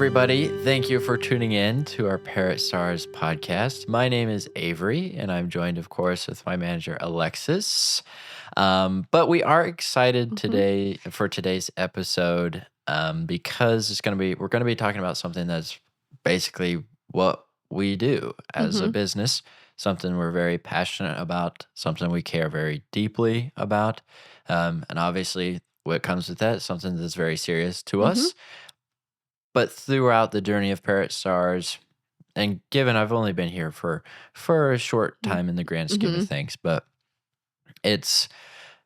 everybody. Thank you for tuning in to our Parrot Stars podcast. My name is Avery, and I'm joined, of course, with my manager, Alexis. But we are excited today for today's episode because we're going to be talking about something that's basically what we do as a business, something we're very passionate about, something we care very deeply about. And obviously, what comes with that, something that's very serious to us. But throughout the journey of Parrot Stars, and given I've only been here for a short time in the grand scheme of things, but it's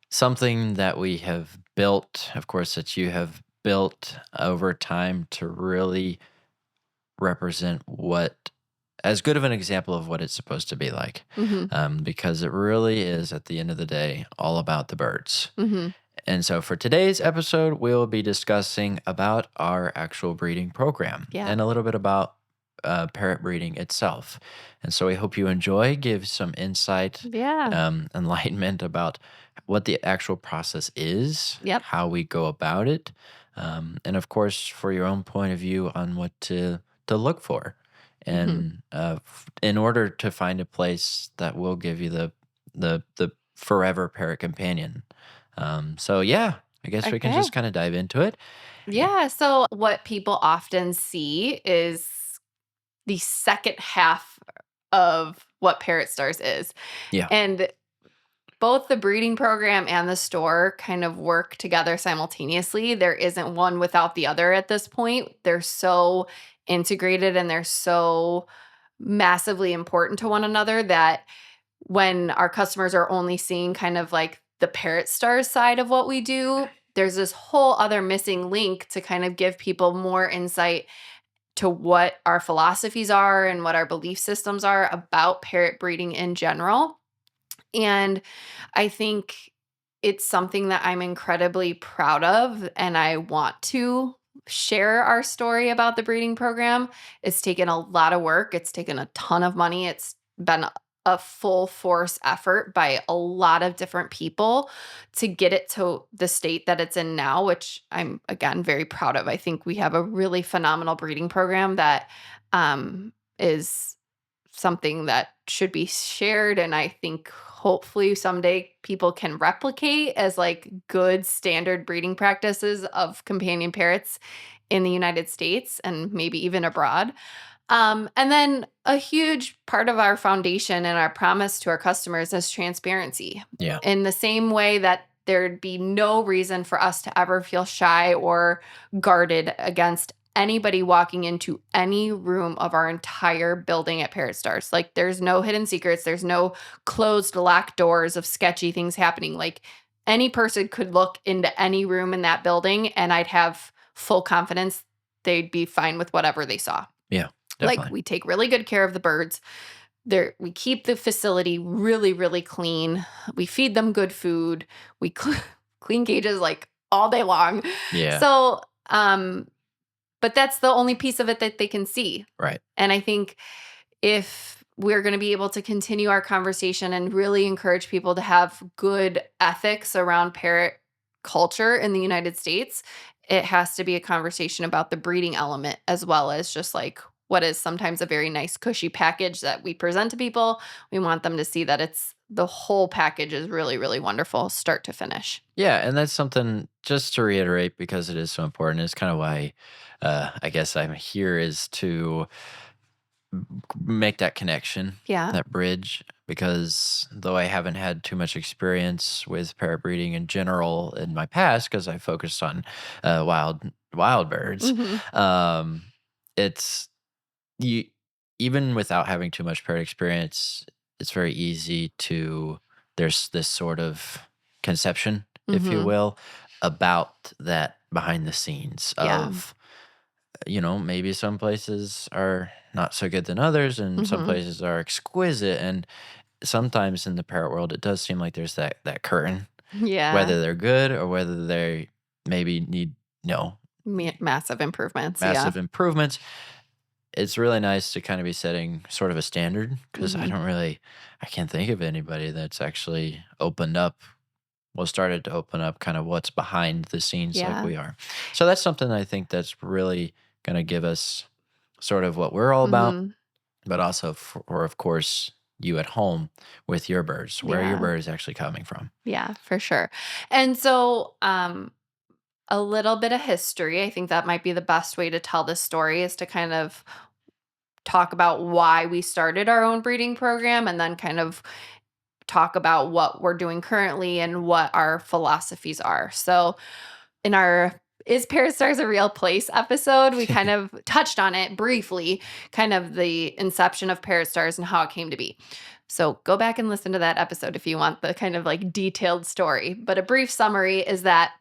something that we have built, of course, that you have built over time to really represent what, as good of an example of what it's supposed to be like, because it really is, at the end of the day, all about the birds. And so for today's episode, we'll be discussing about our actual breeding program and a little bit about parrot breeding itself. And so we hope you enjoy, give some insight, enlightenment about what the actual process is, how we go about it, and of course, for your own point of view on what to look for. And in order to find a place that will give you the forever parrot companion. I guess we can just kind of dive into it. Yeah. So what people often see is the second half of what Parrot Stars is. Yeah. And both the breeding program and the store kind of work together simultaneously. There isn't one without the other at this point. They're so integrated and they're so massively important to one another that when our customers are only seeing kind of like the Parrot Stars side of what we do, there's this whole other missing link to kind of give people more insight to what our philosophies are and what our belief systems are about parrot breeding in general. And I think it's something that I'm incredibly proud of, and I want to share our story about the breeding program. It's taken a lot of work. It's taken a ton of money. It's been a full force effort by a lot of different people to get it to the state that it's in now, which I'm, again, very proud of. I think we have a really phenomenal breeding program that is something that should be shared. And I think hopefully someday people can replicate as like good standard breeding practices of companion parrots in the United States and maybe even abroad. And then a huge part of our foundation and our promise to our customers is transparency. Yeah. In the same way that there'd be no reason for us to ever feel shy or guarded against anybody walking into any room of our entire building at Parrot Stars. Like, there's no hidden secrets. There's no closed, locked doors of sketchy things happening. Like, any person could look into any room in that building and I'd have full confidence they'd be fine with whatever they saw. Yeah. Definitely. Like, we take really good care of the birds. We keep the facility really, really clean. We feed them good food. We clean cages like all day long. Yeah. So, but that's the only piece of it that they can see. Right. And I think if we're going to be able to continue our conversation and really encourage people to have good ethics around parrot culture in the United States, it has to be a conversation about the breeding element as well as just like what is sometimes a very nice cushy package that we present to people. We want them to see that it's the whole package is really, really wonderful, start to finish. Yeah, and that's something, just to reiterate, because it is so important, is kind of why I guess I'm here, is to make that connection, that bridge, because though I haven't had too much experience with parrot breeding in general in my past, because I focused on wild birds, it's you, even without having too much parrot experience, it's very easy to, there's this sort of conception, if you will, about that behind the scenes of, maybe some places are not so good than others and some places are exquisite. And sometimes in the parrot world, it does seem like there's that curtain, whether they're good or whether they maybe need, massive improvements. Improvements. It's really nice to kind of be setting sort of a standard, because I can't think of anybody that's actually started to open up kind of what's behind the scenes like we are. So that's something I think that's really going to give us sort of what we're all about, Mhm. but also for, of course, you at home with your birds, where your Yeah. bird is actually coming from. Yeah, for sure. And so, a little bit of history. I think that might be the best way to tell this story is to kind of talk about why we started our own breeding program and then kind of talk about what we're doing currently and what our philosophies are. So, in our Is Parrot Stars a Real Place episode, we kind of touched on it briefly, kind of the inception of Parrot Stars and how it came to be. So go back and listen to that episode if you want the kind of like detailed story. But a brief summary is that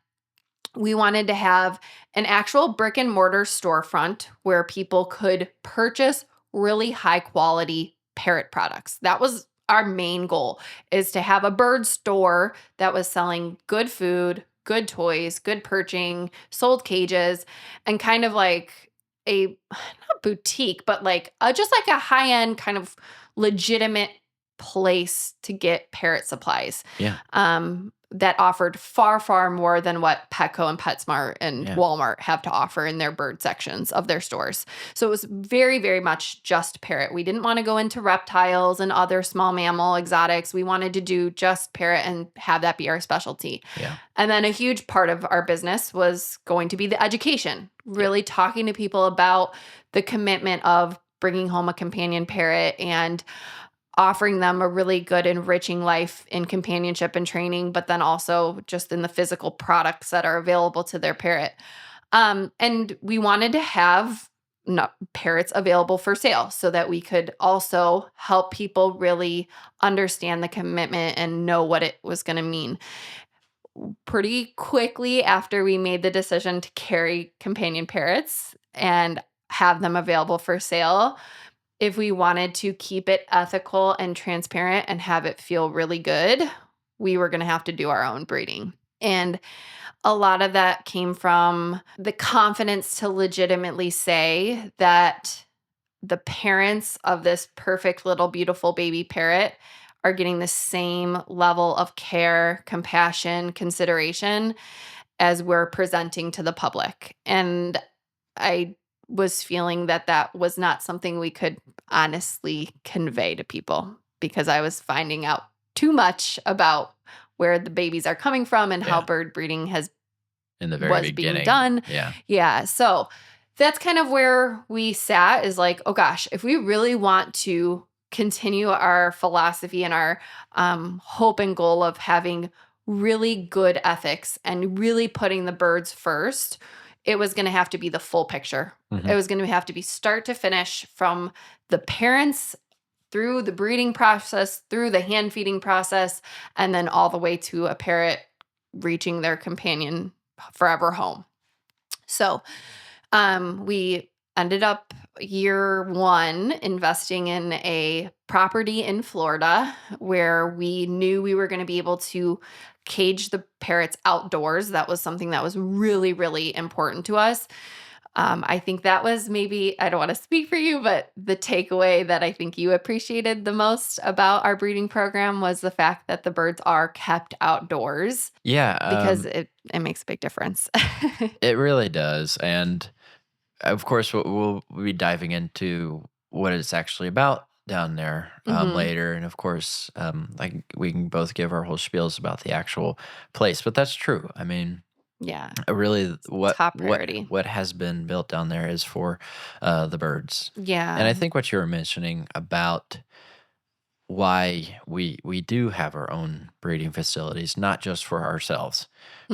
we wanted to have an actual brick and mortar storefront where people could purchase really high quality parrot products. That was our main goal, is to have a bird store that was selling good food, good toys, good perching, sold cages, and kind of like a not boutique, but like just like a high-end kind of legitimate place to get parrot supplies, Yeah. that offered far, far more than what Petco and PetSmart and Yeah. Walmart have to offer in their bird sections of their stores. So it was very, very much just parrot. We didn't want to go into reptiles and other small mammal exotics. We wanted to do just parrot and have that be our specialty. Yeah. And then a huge part of our business was going to be the education, really talking to people about the commitment of bringing home a companion parrot and offering them a really good, enriching life in companionship and training, but then also just in the physical products that are available to their parrot. And we wanted to have parrots available for sale so that we could also help people really understand the commitment and know what it was going to mean. Pretty quickly after we made the decision to carry companion parrots and have them available for sale, if we wanted to keep it ethical and transparent and have it feel really good, we were going to have to do our own breeding. And a lot of that came from the confidence to legitimately say that the parents of this perfect little beautiful baby parrot are getting the same level of care, compassion, consideration as we're presenting to the public. And I was feeling that that was not something we could honestly convey to people because I was finding out too much about where the babies are coming from and how Yeah. bird breeding In the very was being beginning. done. Yeah. Yeah. So that's kind of where we sat, is like, oh gosh, if we really want to continue our philosophy and our hope and goal of having really good ethics and really putting the birds first, it was going to have to be the full picture. It was going to have to be start to finish, from the parents through the breeding process, through the hand feeding process, and then all the way to a parrot reaching their companion forever home. So we ended up year one investing in a property in Florida where we knew we were going to be able to cage the parrots outdoors. That was something that was really, really important to us. I think that was maybe, I don't want to speak for you, but the takeaway that I think you appreciated the most about our breeding program was the fact that the birds are kept outdoors, Yeah. because it makes a big difference. It really does. And of course, we'll be diving into what it's actually about down there Mhm. later. And of course, like we can both give our whole spiels about the actual place. But that's true. I mean, Yeah, really, top priority. what has been built down there is for the birds. And I Yeah. think what you were mentioning about why we do have our own breeding facilities, not just for ourselves,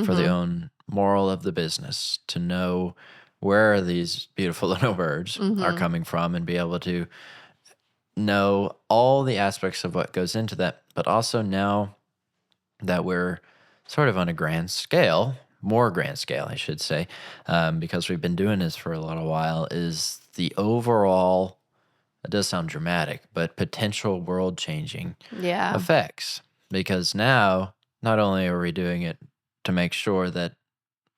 for the Mhm. own moral of the business, to know where these beautiful little birds are Mhm. coming from and be able to know all the aspects of what goes into that. But also now that we're sort of on a grand scale, more grand scale, I should say, because we've been doing this for a little while, is the overall, it does sound dramatic, but potential world changing Yeah. effects. Because now, not only are we doing it to make sure that,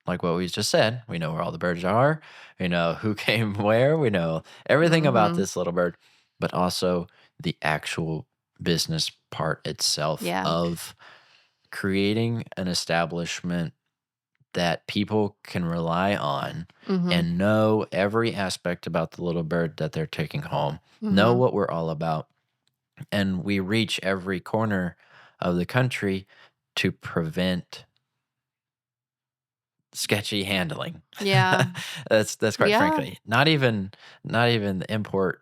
like what we just said, we know where all the birds are, we know who came where, we know everything about Mhm. this little bird, but also the actual business part itself Yeah. of creating an establishment that people can rely on Mhm. and know every aspect about the little bird that they're taking home, know Mhm. what we're all about, and we reach every corner of the country to prevent sketchy handling. Yeah. That's quite Yeah. frankly not even the import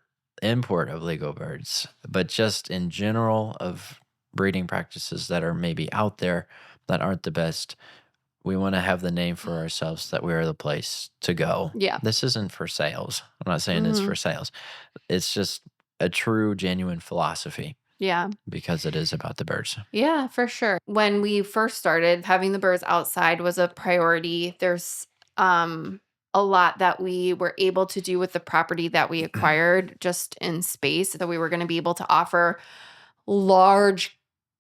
of legal birds, but just in general of breeding practices that are maybe out there that aren't the best. We want to have the name for ourselves that we're the place to go. Yeah. This isn't for sales. I'm not saying this for Mhm. sales. It's just a true, genuine philosophy Yeah. because it is about the birds. Yeah, for sure. When we first started, having the birds outside was a priority. There's a lot that we were able to do with the property that we acquired just in space. So we were going to be able to offer large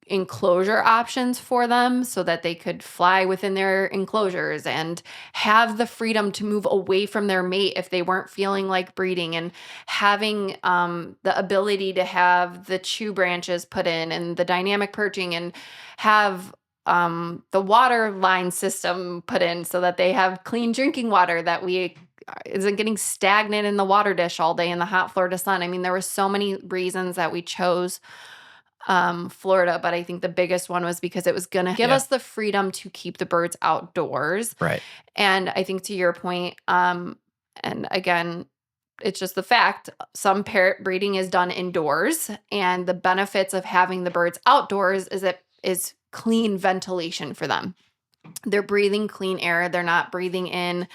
enclosure options for them so that they could fly within their enclosures and have the freedom to move away from their mate if they weren't feeling like breeding, and having the ability to have the chew branches put in and the dynamic perching, and have the water line system put in so that they have clean drinking water that we isn't getting stagnant in the water dish all day in the hot Florida sun. I mean, there were so many reasons that we chose Florida, but I think the biggest one was because it was going to give Yeah. us the freedom to keep the birds outdoors. Right. And I think to your point, and again, it's just the fact some parrot breeding is done indoors, and the benefits of having the birds outdoors is it is clean ventilation for them. They're breathing clean air. They're not breathing in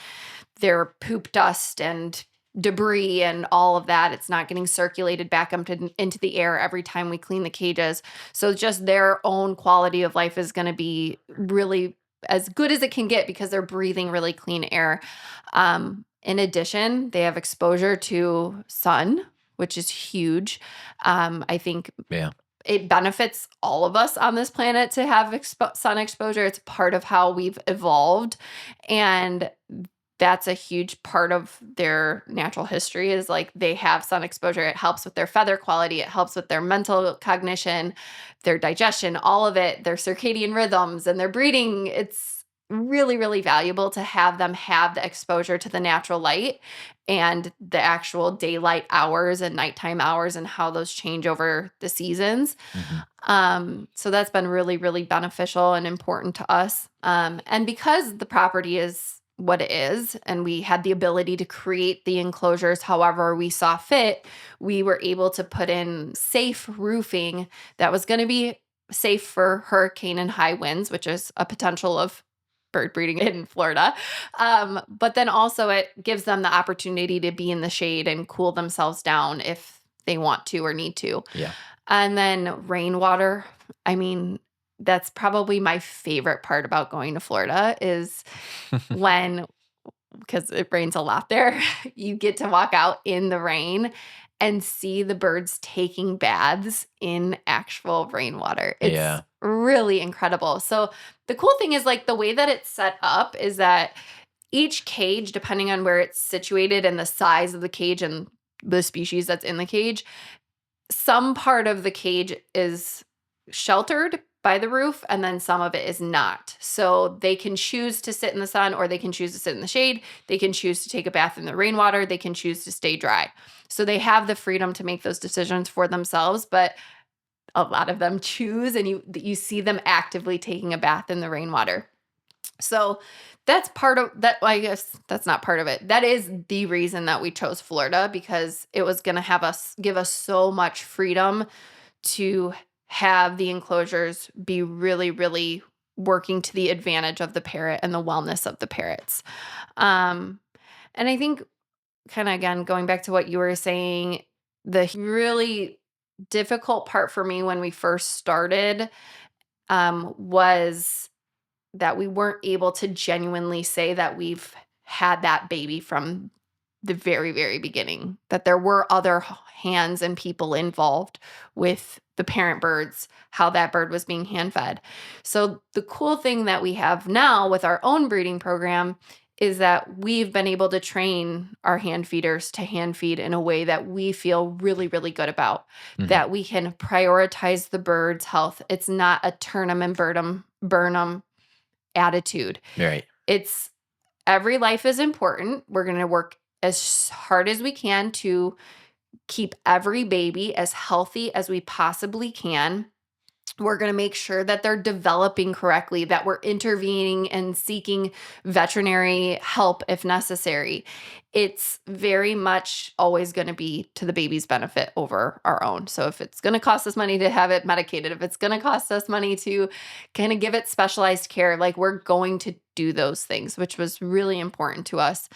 their poop dust and debris and all of that. It's not getting circulated back up into the air every time we clean the cages. So just their own quality of life is going to be really as good as it can get because they're breathing really clean air. In addition, they have exposure to sun, which is huge. I think Yeah. it benefits all of us on this planet to have sun exposure. It's part of how we've evolved. And that's a huge part of their natural history is like they have sun exposure. It helps with their feather quality. It helps with their mental cognition, their digestion, all of it, their circadian rhythms and their breeding. It's really, really valuable to have them have the exposure to the natural light and the actual daylight hours and nighttime hours and how those change over the seasons. Mhm. So that's been really, really beneficial and important to us. And because the property is what it is, and we had the ability to create the enclosures however we saw fit, we were able to put in safe roofing that was going to be safe for hurricane and high winds, which is a potential of bird breeding in Florida. But then also it gives them the opportunity to be in the shade and cool themselves down if they want to or need to. Yeah. And then rainwater. I mean, that's probably my favorite part about going to Florida is when, because it rains a lot there, you get to walk out in the rain and see the birds taking baths in actual rainwater. It's Yeah. really incredible. So the cool thing is like the way that it's set up is that each cage, depending on where it's situated and the size of the cage and the species that's in the cage, some part of the cage is sheltered by the roof and then some of it is not. So they can choose to sit in the sun or they can choose to sit in the shade. They can choose to take a bath in the rainwater. They can choose to stay dry. So they have the freedom to make those decisions for themselves, but a lot of them choose and you see them actively taking a bath in the rainwater. So that's part of that. I guess that's not part of it. That is the reason that we chose Florida because it was going to give us so much freedom to have the enclosures be really, really working to the advantage of the parrot and the wellness of the parrots. Um, and I think, kind of again, going back to what you were saying, the really difficult part for me when we first started was that we weren't able to genuinely say that we've had that baby from the very, very beginning, that there were other hands and people involved with the parent birds, how that bird was being hand fed. So the cool thing that we have now with our own breeding program is that we've been able to train our hand feeders to hand feed in a way that we feel really, really good about, Mhm. that we can prioritize the bird's health. It's not a turn 'em and burn 'em attitude. Right. It's every life is important. We're going to work as hard as we can to keep every baby as healthy as we possibly can. We're going to make sure that they're developing correctly, that we're intervening and seeking veterinary help if necessary. It's very much always going to be to the baby's benefit over our own. So if it's going to cost us money to have it medicated, if it's going to cost us money to kind of give it specialized care, like we're going to do those things, which was really important to us.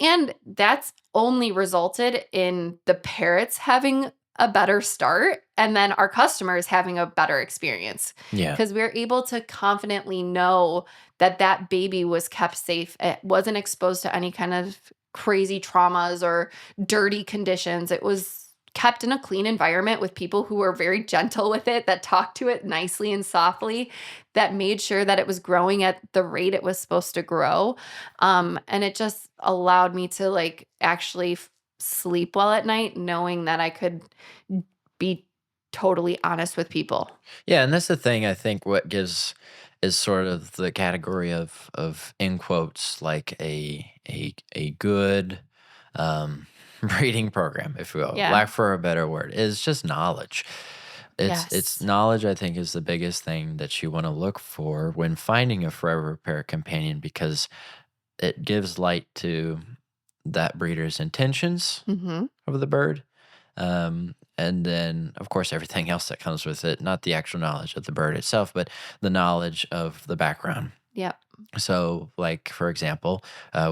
And that's only resulted in the parrots having a better start and then our customers having a better experience Yeah. because we're able to confidently know that that baby was kept safe. It wasn't exposed to any kind of crazy traumas or dirty conditions. It was kept in a clean environment with people who were very gentle with it, that talked to it nicely and softly, that made sure that it was growing at the rate it was supposed to grow. And it just allowed me to like actually sleep well at night, knowing that I could be totally honest with people. Yeah, and that's the thing. I think what gives is sort of the category of in quotes like a good um, breeding program, if you will, Yeah. lack for a better word, is just knowledge. It's Yes. knowledge. I think is the biggest thing that you want to look for when finding a forever parrot companion because it gives light to that breeder's intentions Mhm. of the bird. And then, of course, everything else that comes with it, not the actual knowledge of the bird itself, but the knowledge of the background. Yep. So, like, for example,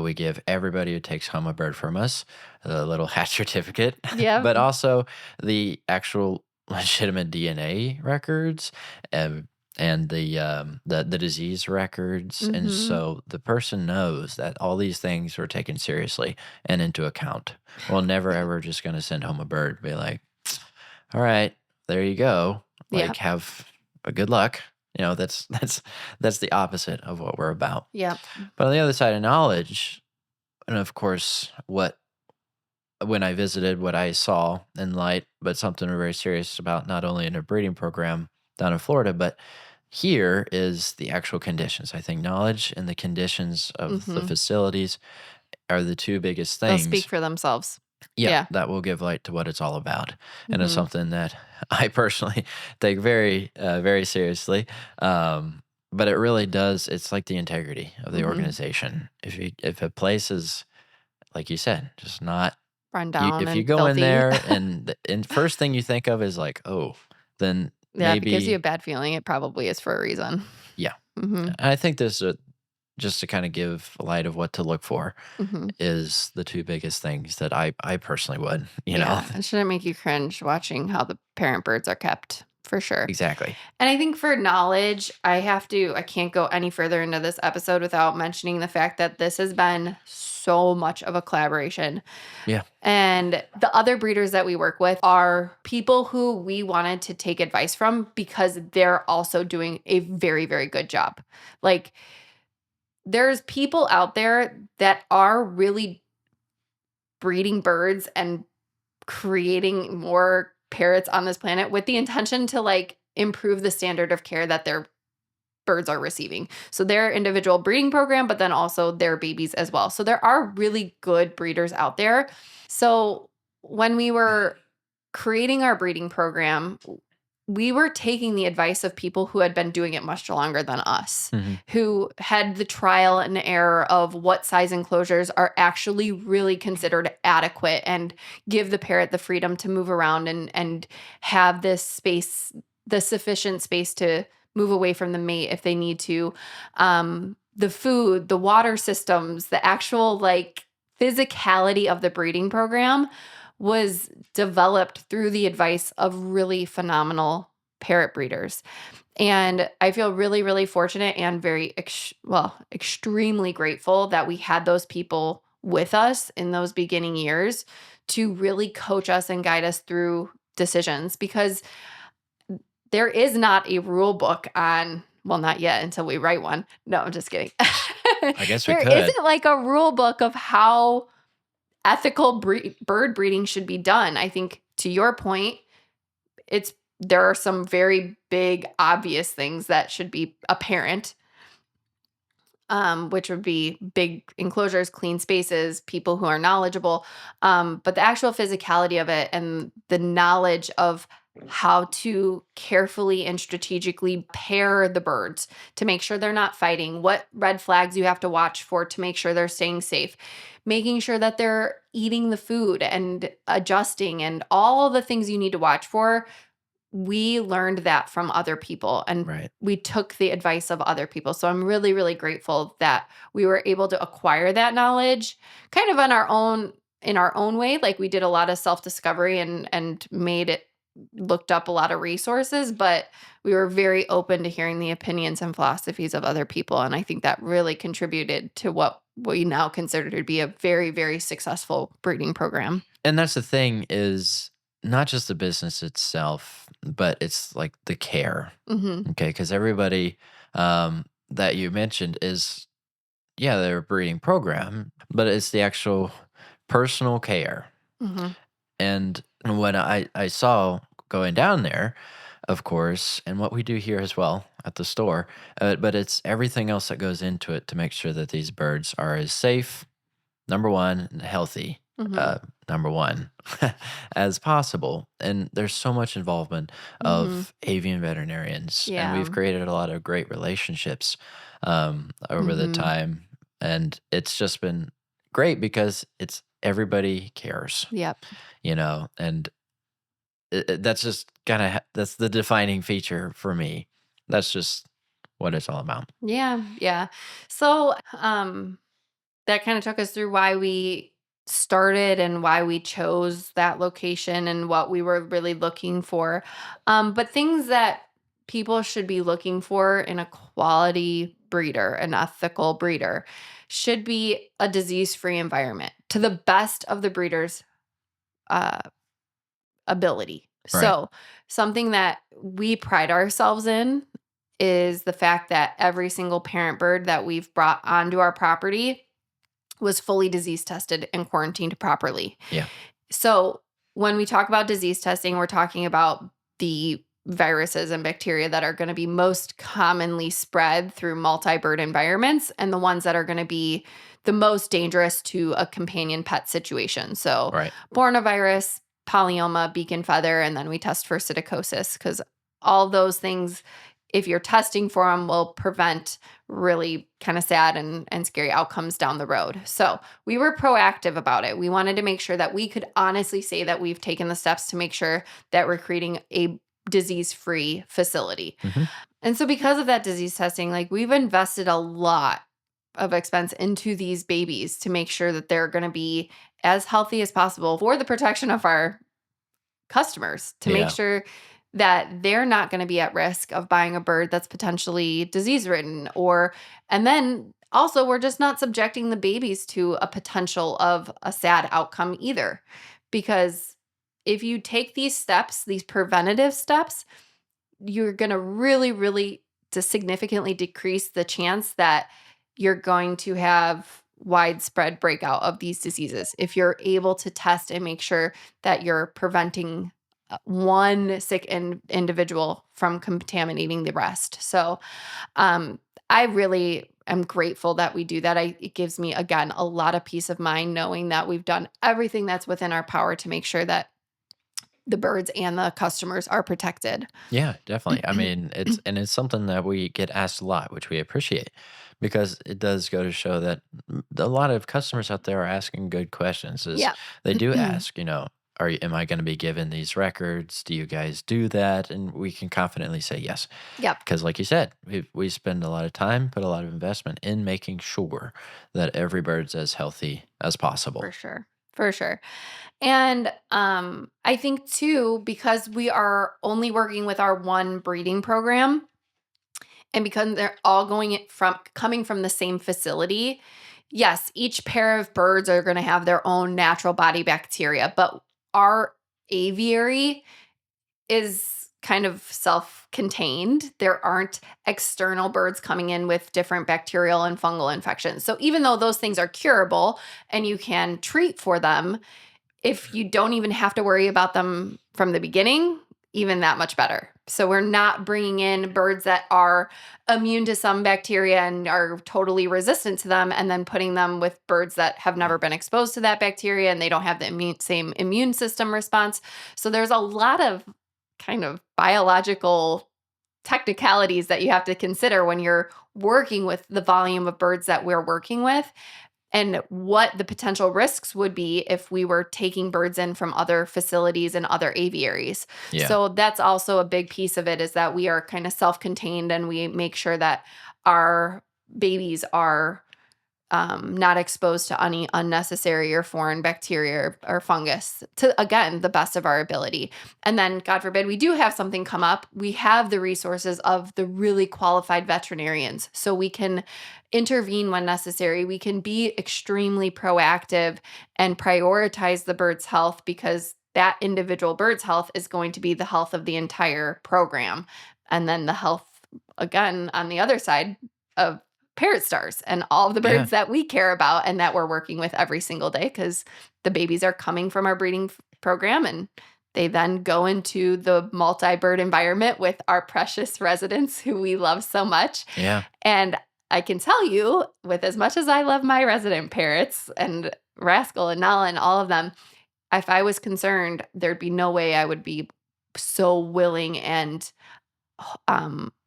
we give everybody who takes home a bird from us a little hatch certificate, Yep. but also the actual legitimate DNA records and the disease records. And Mhm. so the person knows that all these things are taken seriously and into account. We're never ever just going to send home a bird, be like, all right, there you go. Like, Yep. have a good luck. You know, that's the opposite of what we're about. Yep. But on the other side of knowledge, and of course, what when I visited, what I saw in light, but something we're very serious about, not only in a breeding program down in Florida, but here is the actual conditions. I think knowledge and the conditions of the Mhm. facilities are the two biggest They'll speak things. for themselves. Yeah, Yeah. that will give light to what it's all about, and it's Mhm. something that I personally take very seriously. But it really does. It's like the integrity of the Mhm. organization. If a place is like you said, just not Run you, down if you and go in filthy. there and first thing you think of is like, oh, then Yeah, if it gives you a maybe bad feeling, it probably is for a reason. yeah. Mhm. I think this just to kind of give light of what to look for Mhm. is the two biggest things that I personally would, you know. Yeah, it shouldn't make you cringe watching how the parent birds are kept, for sure. Exactly. And I think for knowledge, I can't go any further into this episode without mentioning the fact that this has been so much of a collaboration. Yeah. And the other breeders that we work with are people who we wanted to take advice from because they're also doing a very, very good job. Like, there's people out there that are really breeding birds and creating more parrots on this planet with the intention to like improve the standard of care that their birds are receiving. So their individual breeding program, but then also their babies as well. So there are really good breeders out there. So when we were creating our breeding program, we were taking the advice of people who had been doing it much longer than us, Hmm. who had the trial and error of what size enclosures are actually really considered adequate and give the parrot the freedom to move around and have this space, the sufficient space to move away from the mate if they need to. The food, the water systems, the actual like physicality of the breeding program was developed through the advice of really phenomenal parrot breeders. And I feel really, really fortunate and very, extremely grateful that we had those people with us in those beginning years to really coach us and guide us through decisions because there is not a rule book on, well, not yet until we write one. No, I'm just kidding. I guess we There could. isn't like a rule book of how ethical bird breeding should be done. I think to your point, it's there are some very big obvious things that should be apparent. which would be big enclosures, clean spaces, people who are knowledgeable. But the actual physicality of it and the knowledge of how to carefully and strategically pair the birds to make sure they're not fighting, what red flags you have to watch for to make sure they're staying safe, making sure that they're eating the food and adjusting, and all the things you need to watch for. We learned that from other people, and Right. we took the advice of other people. So I'm really, really grateful that we were able to acquire that knowledge kind of on our own, in our own way. Like, we did a lot of self-discovery and made it, looked up a lot of resources, but we were very open to hearing the opinions and philosophies of other people. And I think that really contributed to what we now consider to be a very, very successful breeding program. And that's the thing is not just the business itself, but it's like the care. Hmm. Okay. Because everybody that you mentioned is, yeah, they're a breeding program, but it's the actual personal care. Hmm. And what I saw going down there, of course, and what we do here as well at the store, but it's everything else that goes into it to make sure that these birds are as safe, number one, and healthy, Hmm. uh, number one, as possible. And there's so much involvement Hmm. of avian veterinarians, and Yeah. we've created a lot of great relationships over the Hmm. time. And it's just been great because it's everybody cares, Yep. and that's just kind of that's the defining feature for me. That's just what it's all about. Yeah. Yeah. So, that kind of took us through why we started and why we chose that location and what we were really looking for. But things that people should be looking for in a quality breeder, an ethical breeder, should be a disease-free environment to the best of the breeder's uh, ability. Right. So, something that we pride ourselves in is the fact that every single parent bird that we've brought onto our property was fully disease tested and quarantined properly. Yeah. So, when we talk about disease testing, we're talking about the viruses and bacteria that are going to be most commonly spread through multi-bird environments, and the ones that are going to be the most dangerous to a companion pet situation. So, Right. Bornovirus, polyoma, beacon feather, and then we test for psittacosis, because all those things, if you're testing for them, will prevent really kind of sad and scary outcomes down the road. So we were proactive about it. We wanted to make sure that we could honestly say that we've taken the steps to make sure that we're creating a disease-free facility. Hmm. And so because of that disease testing, like, we've invested a lot of expense into these babies to make sure that they're going to be as healthy as possible for the protection of our customers, to make Yeah. sure that they're not going to be at risk of buying a bird that's potentially disease ridden, or, and then also we're just not subjecting the babies to a potential of a sad outcome either. Because if you take these steps, these preventative steps, you're going to really, really to significantly decrease the chance that you're going to have widespread breakout of these diseases. If you're able to test and make sure that you're preventing one sick individual from contaminating the rest. So, I really am grateful that we do that. It gives me, again, a lot of peace of mind knowing that we've done everything that's within our power to make sure that the birds and the customers are protected. Yeah, definitely. I mean, it's something that we get asked a lot, which we appreciate because it does go to show that a lot of customers out there are asking good questions. Is Yeah. they do ask, am I going to be given these records? Do you guys do that? And we can confidently say yes, Yep. because like you said, we spend a lot of time, put a lot of investment in making sure that every bird's as healthy as For possible. sure. For sure. And I think too, because we are only working with our one breeding program, and because they're all coming from the same facility, yes, each pair of birds are going to have their own natural body bacteria, but our aviary is kind of self-contained. There aren't external birds coming in with different bacterial and fungal infections. So even though those things are curable and you can treat for them, if you don't even have to worry about them from the beginning, even that much better. So we're not bringing in birds that are immune to some bacteria and are totally resistant to them, and then putting them with birds that have never been exposed to that bacteria and they don't have the same immune system response. So there's a lot of kind of biological technicalities that you have to consider when you're working with the volume of birds that we're working with, and what the potential risks would be if we were taking birds in from other facilities and other aviaries. Yeah. So that's also a big piece of it, is that we are kind of self-contained and we make sure that our babies are not exposed to any unnecessary or foreign bacteria or fungus, to, again, the best of our ability. And then, God forbid, we do have something come up, we have the resources of the really qualified veterinarians. So we can intervene when necessary. We can be extremely proactive and prioritize the bird's health, because that individual bird's health is going to be the health of the entire program. And then the health, again, on the other side of Parrot Stars and all of the Yeah. birds that we care about and that we're working with every single day, because the babies are coming from our breeding program, and they then go into the multi-bird environment with our precious residents who we love so much. Yeah. And I can tell you, with as much as I love my resident parrots and Rascal and Nala and all of them, if I was concerned, there'd be no way I would be so willing and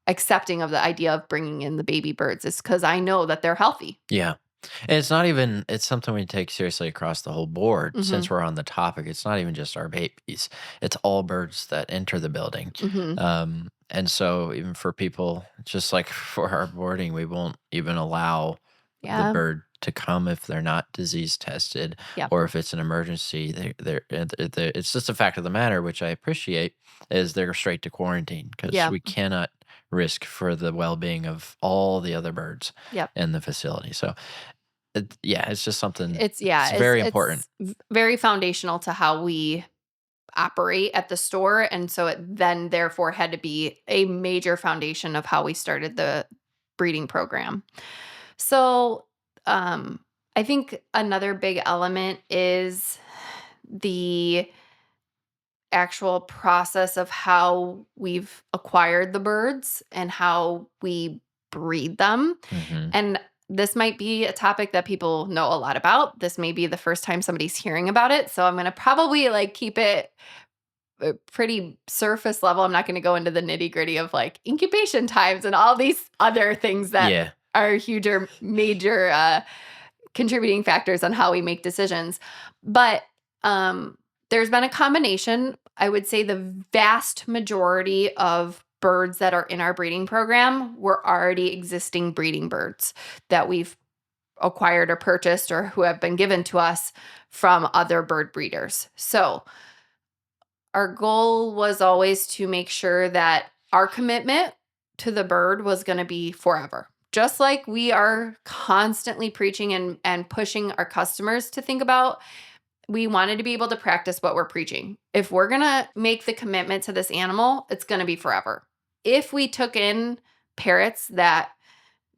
accepting of the idea of bringing in the baby birds, is because I know that they're healthy. Yeah. And it's something we take seriously across the whole board. Since we're on the topic, it's not even just our babies, it's all birds that enter the building. And so even for people, just like for our boarding, we won't even allow the Yeah. bird to come if they're not disease tested, Yep. or if it's an emergency. It's just a fact of the matter, which I appreciate, is they're straight to quarantine, because Yeah. we cannot risk for the well-being of all the other birds Yep. in the facility. So it's just something. It's very important. very foundational to how we operate at the store, and so it then therefore had to be a major foundation of how we started the breeding program. So I think another big element is the actual process of how we've acquired the birds and how we breed them. Mhm. And this might be a topic that people know a lot about. This may be the first time somebody's hearing about it. So I'm going to probably keep it pretty surface level. I'm not going to go into the nitty gritty of incubation times and all these other things that Yeah. are huge or major contributing factors on how we make decisions. But there's been a combination. I would say the vast majority of birds that are in our breeding program were already existing breeding birds that we've acquired or purchased, or who have been given to us from other bird breeders. So our goal was always to make sure that our commitment to the bird was going to be forever. Just like we are constantly preaching and pushing our customers to think about, we wanted to be able to practice what we're preaching. If we're going to make the commitment to this animal, it's going to be forever. If we took in parrots that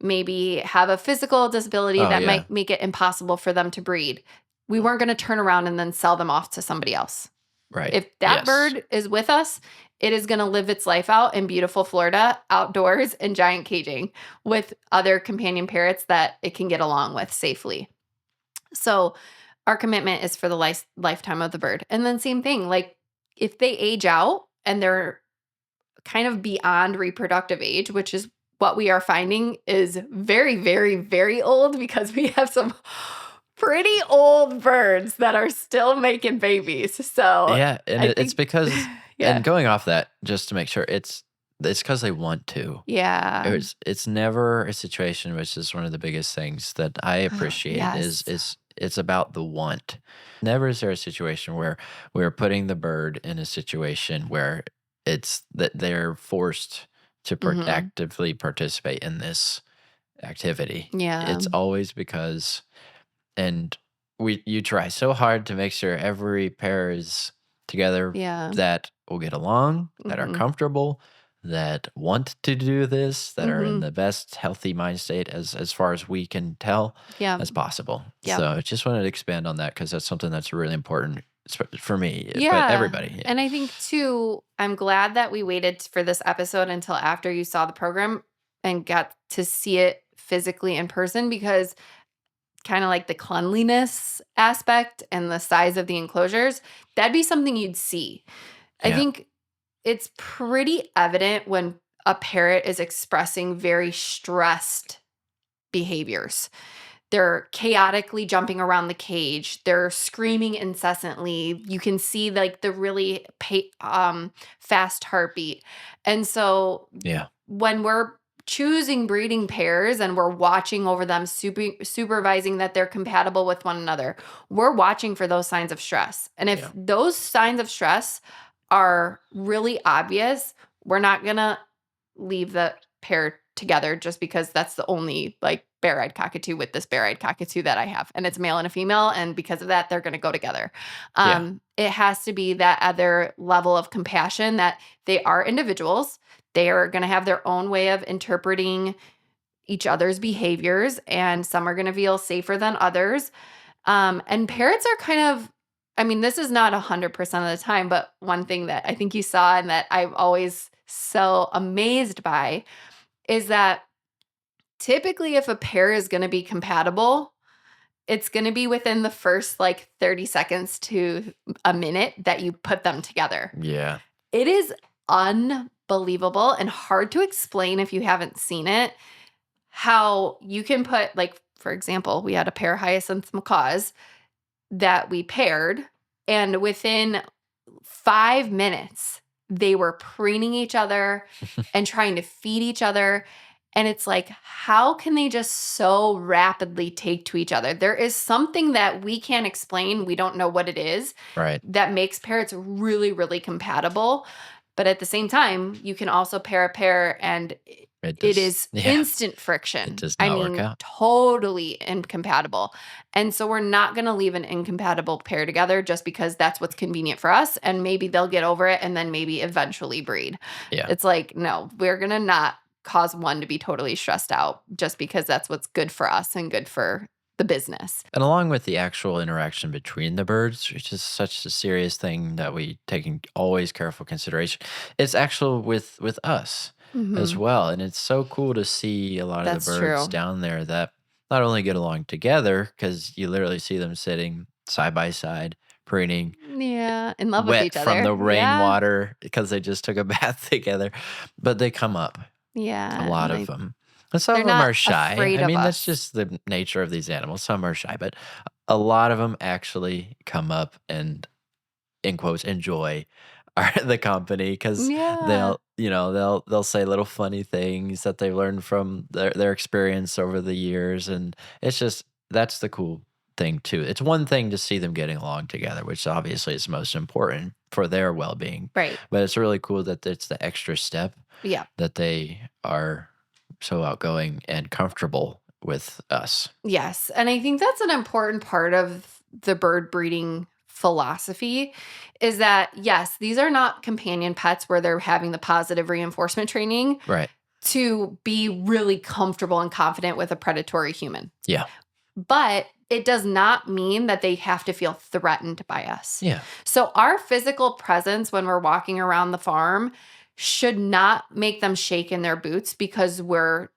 maybe have a physical disability that might make it impossible for them to breed, we weren't going to turn around and then sell them off to somebody else. Right. If that bird is with us, it is going to live its life out in beautiful Florida, outdoors, in giant caging with other companion parrots that it can get along with safely. So our commitment is for the lifetime of the bird. And then same thing, if they age out and they're kind of beyond reproductive age, which is what we are finding is very, very, very old, because we have some pretty old birds that are still making babies. So and it's because and going off that, just to make sure, it's because they want to. Yeah. It's never a situation, which is one of the biggest things that I appreciate, is it's about the want. Never is there a situation where we're putting the bird in a situation where it's that they're forced to actively participate in this activity. Yeah. It's always because, and you try so hard to make sure every pair is together that will get along, that are comfortable, that want to do this, that are in the best healthy mind state as far as we can tell as possible. So I just wanted to expand on that, because that's something that's really important for me, but Yeah. everybody. And I think too, I'm glad that we waited for this episode until after you saw the program and got to see it physically in person, because kind of like the cleanliness aspect and the size of the enclosures, that'd be something you'd see. I Yeah. think it's pretty evident when a parrot is expressing very stressed behaviors. They're chaotically jumping around the cage. They're screaming incessantly. You can see like the really fast heartbeat. And so Yeah. when we're choosing breeding pairs and we're watching over them, supervising that they're compatible with one another, we're watching for those signs of stress. And if Yeah. those signs of stress are really obvious, we're not going to leave the pair together just because that's the only like bare-eyed cockatoo with this bare-eyed cockatoo that I have, and it's male and a female, and because of that they're going to go together. Yeah. It has to be that other level of compassion, that they are individuals. They are going to have their own way of interpreting each other's behaviors, and some are going to feel safer than others. And parrots are kind of, I mean, this is not 100% of the time, but one thing that I think you saw and that I'm always so amazed by is that typically if a pair is going to be compatible, it's going to be within the first like 30 seconds to a minute that you put them together. Yeah. It is unbelievable and hard to explain if you haven't seen it, how you can put, like, for example, we had a pair of hyacinth macaws that we paired, and within 5 minutes, they were preening each other and trying to feed each other. And it's like, how can they just so rapidly take to each other? There is something that we can't explain. We don't know what it is Right. that makes parrots really, really compatible. But at the same time, you can also pair a pair and it is instant It friction. does I not work mean, out. totally incompatible. And so we're not going to leave an incompatible pair together just because that's what's convenient for us. And maybe they'll get over it and then maybe eventually breed. Yeah. It's like, no, we're going to not cause one to be totally stressed out just because that's what's good for us and good for the business. And along with the actual interaction between the birds, which is such a serious thing that we take in always careful consideration, it's actual with us as Mhm. well. And it's so cool to see a lot of That's the birds true. down there that not only get along together, because you literally see them sitting side by side, preening, Yeah, in love with wet each from other. the Yeah. rainwater because they just took a bath together, but they come up, a Yeah, lot and of them. And some they're of them not are shy. afraid I of mean, that's us. just the nature of these animals. Some are shy, but a lot of them actually come up and, in quotes, enjoy the company because Yeah. they'll say little funny things that they learned from their experience over the years, and it's just that's the cool thing too. It's one thing to see them getting along together, which obviously is most important for their well-being, Right. but it's really cool that it's the extra step Yeah. that they are so outgoing and comfortable with us. Yes. And I think that's an important part of the bird breeding philosophy is that, yes, these are not companion pets where they're having the positive reinforcement training Right. to be really comfortable and confident with a predatory human. Yeah. But it does not mean that they have to feel threatened by us. Yeah. So our physical presence when we're walking around the farm should not make them shake in their boots because we're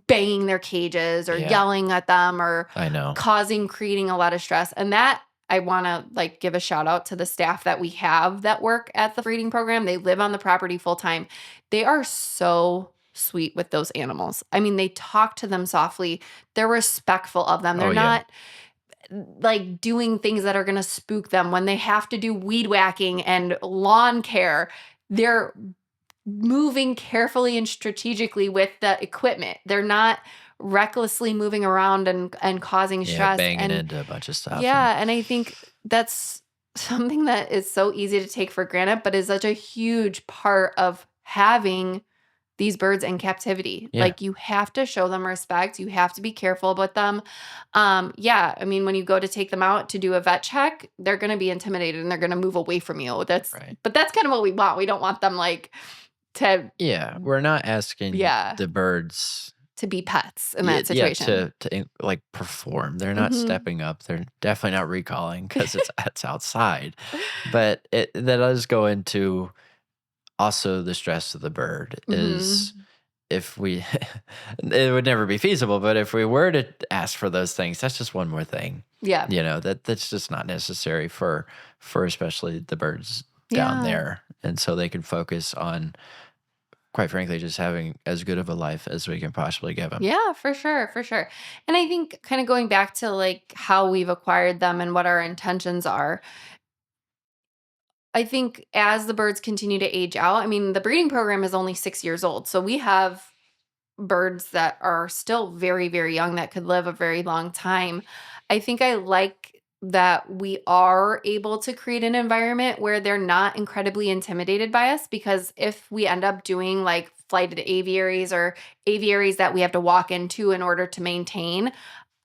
banging their cages or Yeah. yelling at them or I know. creating a lot of stress. And that I want to like give a shout out to the staff that we have that work at the breeding program. They live on the property full time. They are so sweet with those animals. I mean, they talk to them softly. They're respectful of them. Oh, They're yeah. not like doing things that are going to spook them. When they have to do weed whacking and lawn care, they're moving carefully and strategically with the equipment. They're not recklessly moving around and causing Yeah, stress. banging And into a bunch of stuff. yeah, and I think that's something that is so easy to take for granted, but is such a huge part of having these birds in captivity. Yeah. Like you have to show them respect. You have to be careful with them. Yeah, I mean, when you go to take them out to do a vet check, they're going to be intimidated and they're going to move away from you. Right. But that's kind of what we want. We don't want them like to Yeah, we're not asking Yeah. the birds to be pets in Yeah, that yeah, situation. like, perform. They're not Mhm. stepping up. They're definitely not recalling because it's outside. But that does go into also the stress of the bird is Mhm. if we it would never be feasible, but if we were to ask for those things, that's just one more thing, Yeah. that's just not necessary for especially the birds down Yeah. there, and so they can focus on, quite frankly, just having as good of a life as we can possibly give them. Yeah, for sure, for sure. And I think kind of going back to like how we've acquired them and what our intentions are, I think as the birds continue to age out, I mean, the breeding program is only 6 years old. So we have birds that are still very, very young that could live a very long time. I think I like that we are able to create an environment where they're not incredibly intimidated by us, because if we end up doing like flighted aviaries or aviaries that we have to walk into in order to maintain,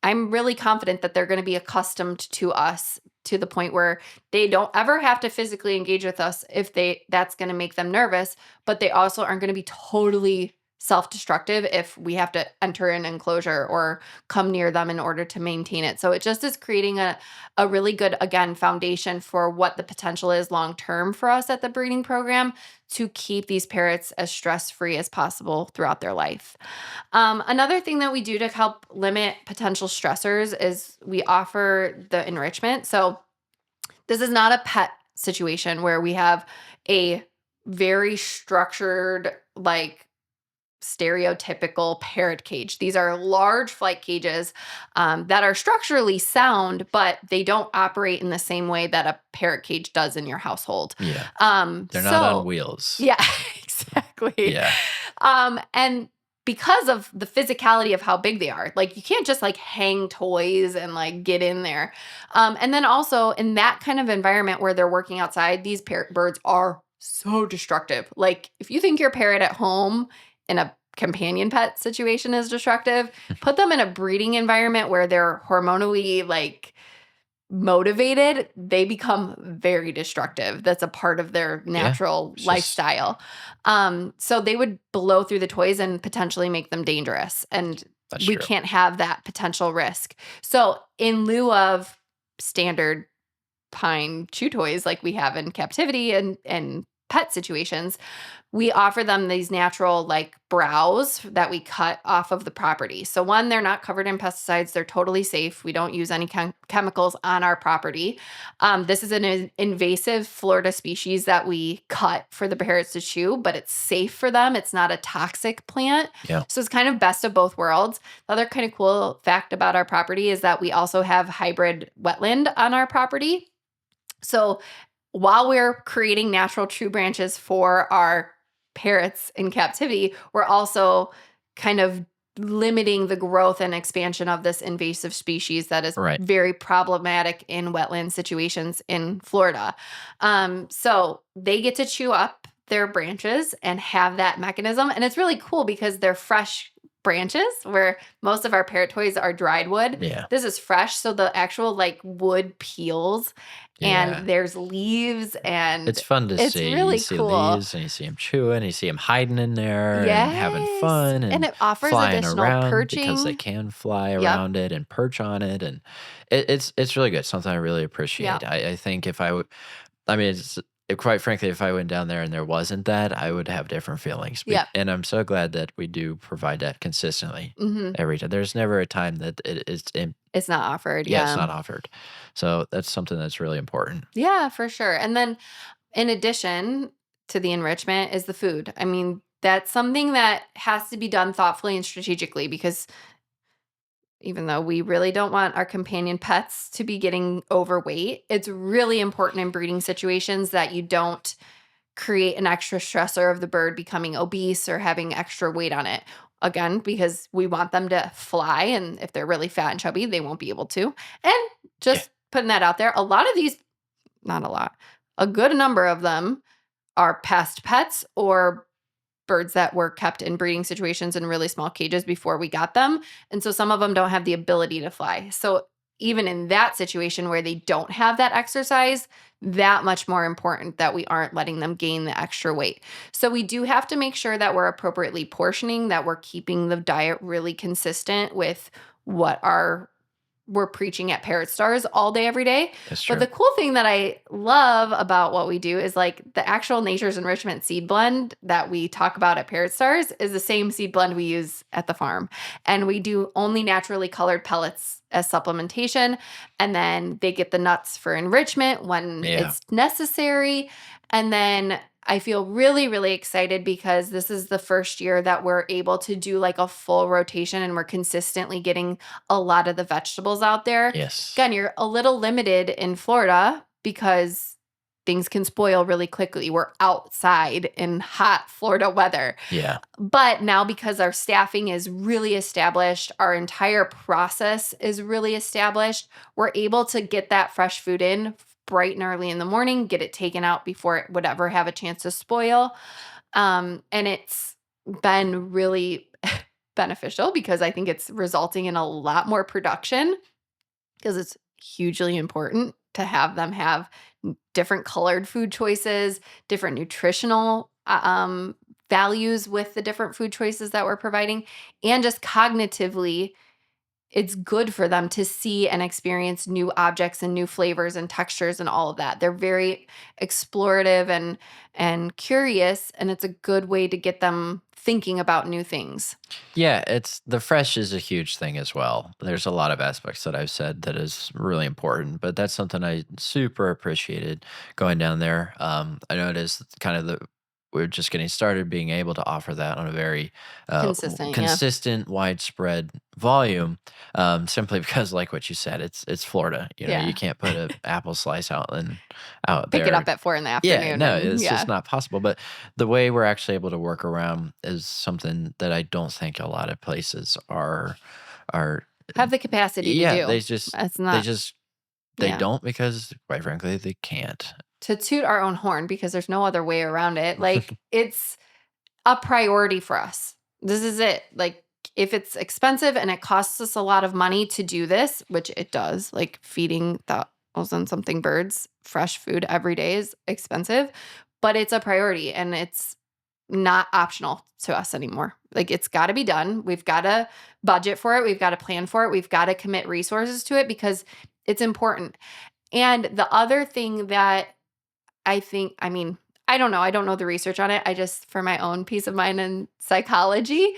I'm really confident that they're going to be accustomed to us to the point where they don't ever have to physically engage with us if that's going to make them nervous, but they also aren't going to be totally self-destructive if we have to enter an enclosure or come near them in order to maintain it. So it just is creating a really good, again, foundation for what the potential is long term for us at the breeding program to keep these parrots as stress-free as possible throughout their life. Another thing that we do to help limit potential stressors is we offer the enrichment. So this is not a pet situation where we have a very structured, like stereotypical parrot cage. These are large flight cages that are structurally sound, but they don't operate in the same way that a parrot cage does in your household. Yeah. They're not on So wheels. yeah, exactly. Yeah. And because of the physicality of how big they are, like you can't just like hang toys and like get in there. And then also in that kind of environment where they're working outside, these parrot birds are so destructive. Like if you think your parrot at home in a companion pet situation is destructive, put them in a breeding environment where they're hormonally like motivated, they become very destructive. That's a part of their Yeah. natural It's just lifestyle. So they would blow through the toys and potentially make them dangerous. And that's we true. can't have that potential risk. So in lieu of standard pine chew toys like we have in captivity and pet situations, we offer them these natural like browse that we cut off of the property. So one, they're not covered in pesticides. They're totally safe. We don't use any chemicals on our property. This is an invasive Florida species that we cut for the parrots to chew, but it's safe for them. It's not a toxic plant. Yeah. So it's kind of best of both worlds. The other kind of cool fact about our property is that we also have hybrid wetland on our property. So while we're creating natural tree branches for our parrots in captivity, we're also kind of limiting the growth and expansion of this invasive species that is Right. very problematic in wetland situations in Florida. So they get to chew up their branches and have that mechanism. And it's really cool because they're fresh branches where most of our parrot toys are dried wood. Yeah. This is fresh. So the actual like wood peels Yeah. and there's leaves and It's fun to it's see. You really see cool. leaves and you see them chewing, you see them hiding in there and having Yes. fun And and it offers flying additional around because they perching. can fly Yep. around it and perch on it. And it's really good. Something I really appreciate. Yep. I think if I would, I mean, quite frankly, if I went down there and there wasn't that, I would have different feelings. Yep. And I'm so glad that we do provide that consistently Hmm. every time. There's never a time that It's not offered. yeah, it's Yeah. not offered. So that's something that's really important. Yeah, for sure. And then in addition to the enrichment is the food. I mean, that's something that has to be done thoughtfully and strategically because even though we really don't want our companion pets to be getting overweight, it's really important in breeding situations that you don't create an extra stressor of the bird becoming obese or having extra weight on it. Again, because we want them to fly, and if they're really fat and chubby, they won't be able to. And Yeah. just putting that out there, a lot of these, not a lot, a good number of them are past pets or birds that were kept in breeding situations in really small cages before we got them. And so some of them don't have the ability to fly. So even in that situation where they don't have that exercise, that much more important that we aren't letting them gain the extra weight. So we do have to make sure that we're appropriately portioning, that we're keeping the diet really consistent with what we're preaching at Parrot Stars all day, every day. That's But true. the cool thing that I love about what we do is like the actual Nature's Enrichment seed blend that we talk about at Parrot Stars is the same seed blend we use at the farm. And we do only naturally colored pellets as supplementation. And then they get the nuts for enrichment when Yeah. it's necessary. And then I feel really, really excited because this is the first year that we're able to do like a full rotation and we're consistently getting a lot of the vegetables out there. Yes. Again, you're a little limited in Florida because things can spoil really quickly. We're outside in hot Florida weather. Yeah. But now because our staffing is really established, our entire process is really established, we're able to get that fresh food in bright and early in the morning, get it taken out before it would ever have a chance to spoil. And it's been really beneficial because I think it's resulting in a lot more production because it's hugely important to have them have different colored food choices, different nutritional values with the different food choices that we're providing, and just cognitively it's good for them to see and experience new objects and new flavors and textures and all of that. They're very explorative and curious, and it's a good way to get them thinking about new things. Yeah, it's the fresh is a huge thing as well. There's a lot of aspects that I've said that is really important, but that's something I super appreciated going down there. I know it is kind of we're just getting started being able to offer that on a very Consistent, yeah. consistent, widespread volume. Simply because, like what you said, it's Florida. You know, Yeah. you can't put an apple slice out Pick there. it up at 4 in the Yeah, afternoon. no, and it's yeah. just not possible. But the way we're actually able to work around is something that I don't think a lot of places are. Have the capacity to Yeah, do. they It's not they yeah. don't because quite frankly they can't. To toot our own horn because there's no other way around it. Like it's a priority for us. This is it. Like if it's expensive and it costs us a lot of money to do this, which it does, like feeding 1,000 something birds fresh food every day is expensive, but it's a priority and it's not optional to us anymore. Like it's got to be done. We've got to budget for it. We've got to plan for it. We've got to commit resources to it because it's important. And the other thing that I mean, I don't know. I don't know the research on it. I just, for my own peace of mind and psychology,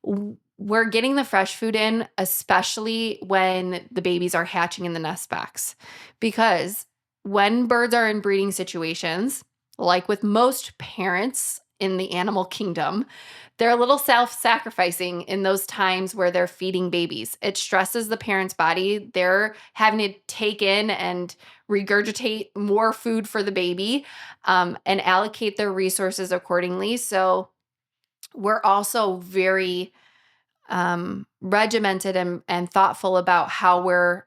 we're getting the fresh food in, especially when the babies are hatching in the nest box. Because when birds are in breeding situations, like with most parents in the animal kingdom, they're a little self-sacrificing in those times where they're feeding babies. It stresses the parent's body. They're having to take in and regurgitate more food for the baby and allocate their resources accordingly. So we're also very regimented and thoughtful about how we're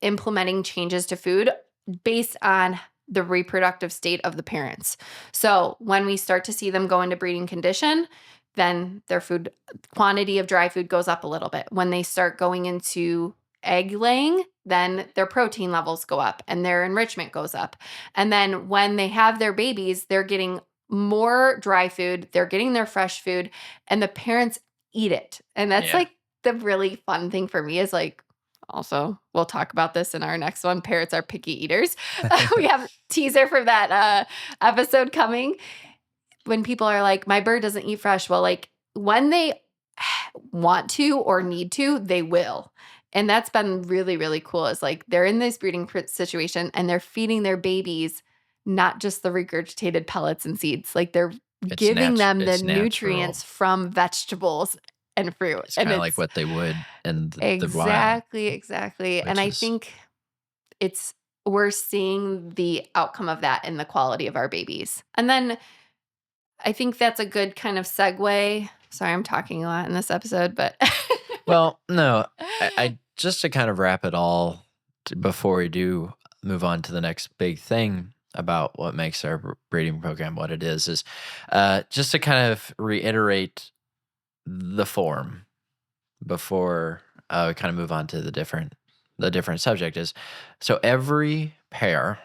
implementing changes to food based on the reproductive state of the parents. So when we start to see them go into breeding condition, then their food quantity of dry food goes up a little bit. When they start going into egg laying, then their protein levels go up and their enrichment goes up. And then when they have their babies, they're getting more dry food, they're getting their fresh food, and the parents eat it. And that's Yeah. like the really fun thing for me is like, also, we'll talk about this in our next one. Parrots are picky eaters. We have a teaser for that episode coming. When people are like, my bird doesn't eat fresh. Well, like when they want to or need to, they will. And that's been really, really cool. Is like they're in this breeding situation and they're feeding their babies not just the regurgitated pellets and seeds. Like they're giving them the It's natural. nutrients from vegetables and fruit. It's and kind of like what they would in the wild. Exactly. And I think we're seeing the outcome of that in the quality of our babies. And then I think that's a good kind of segue. Sorry, I'm talking a lot in this episode, but Well, no, I just to kind of wrap it all before we do move on to the next big thing about what makes our breeding program what it is just to kind of reiterate the form before we kind of move on to the different the different subject is, so every pair,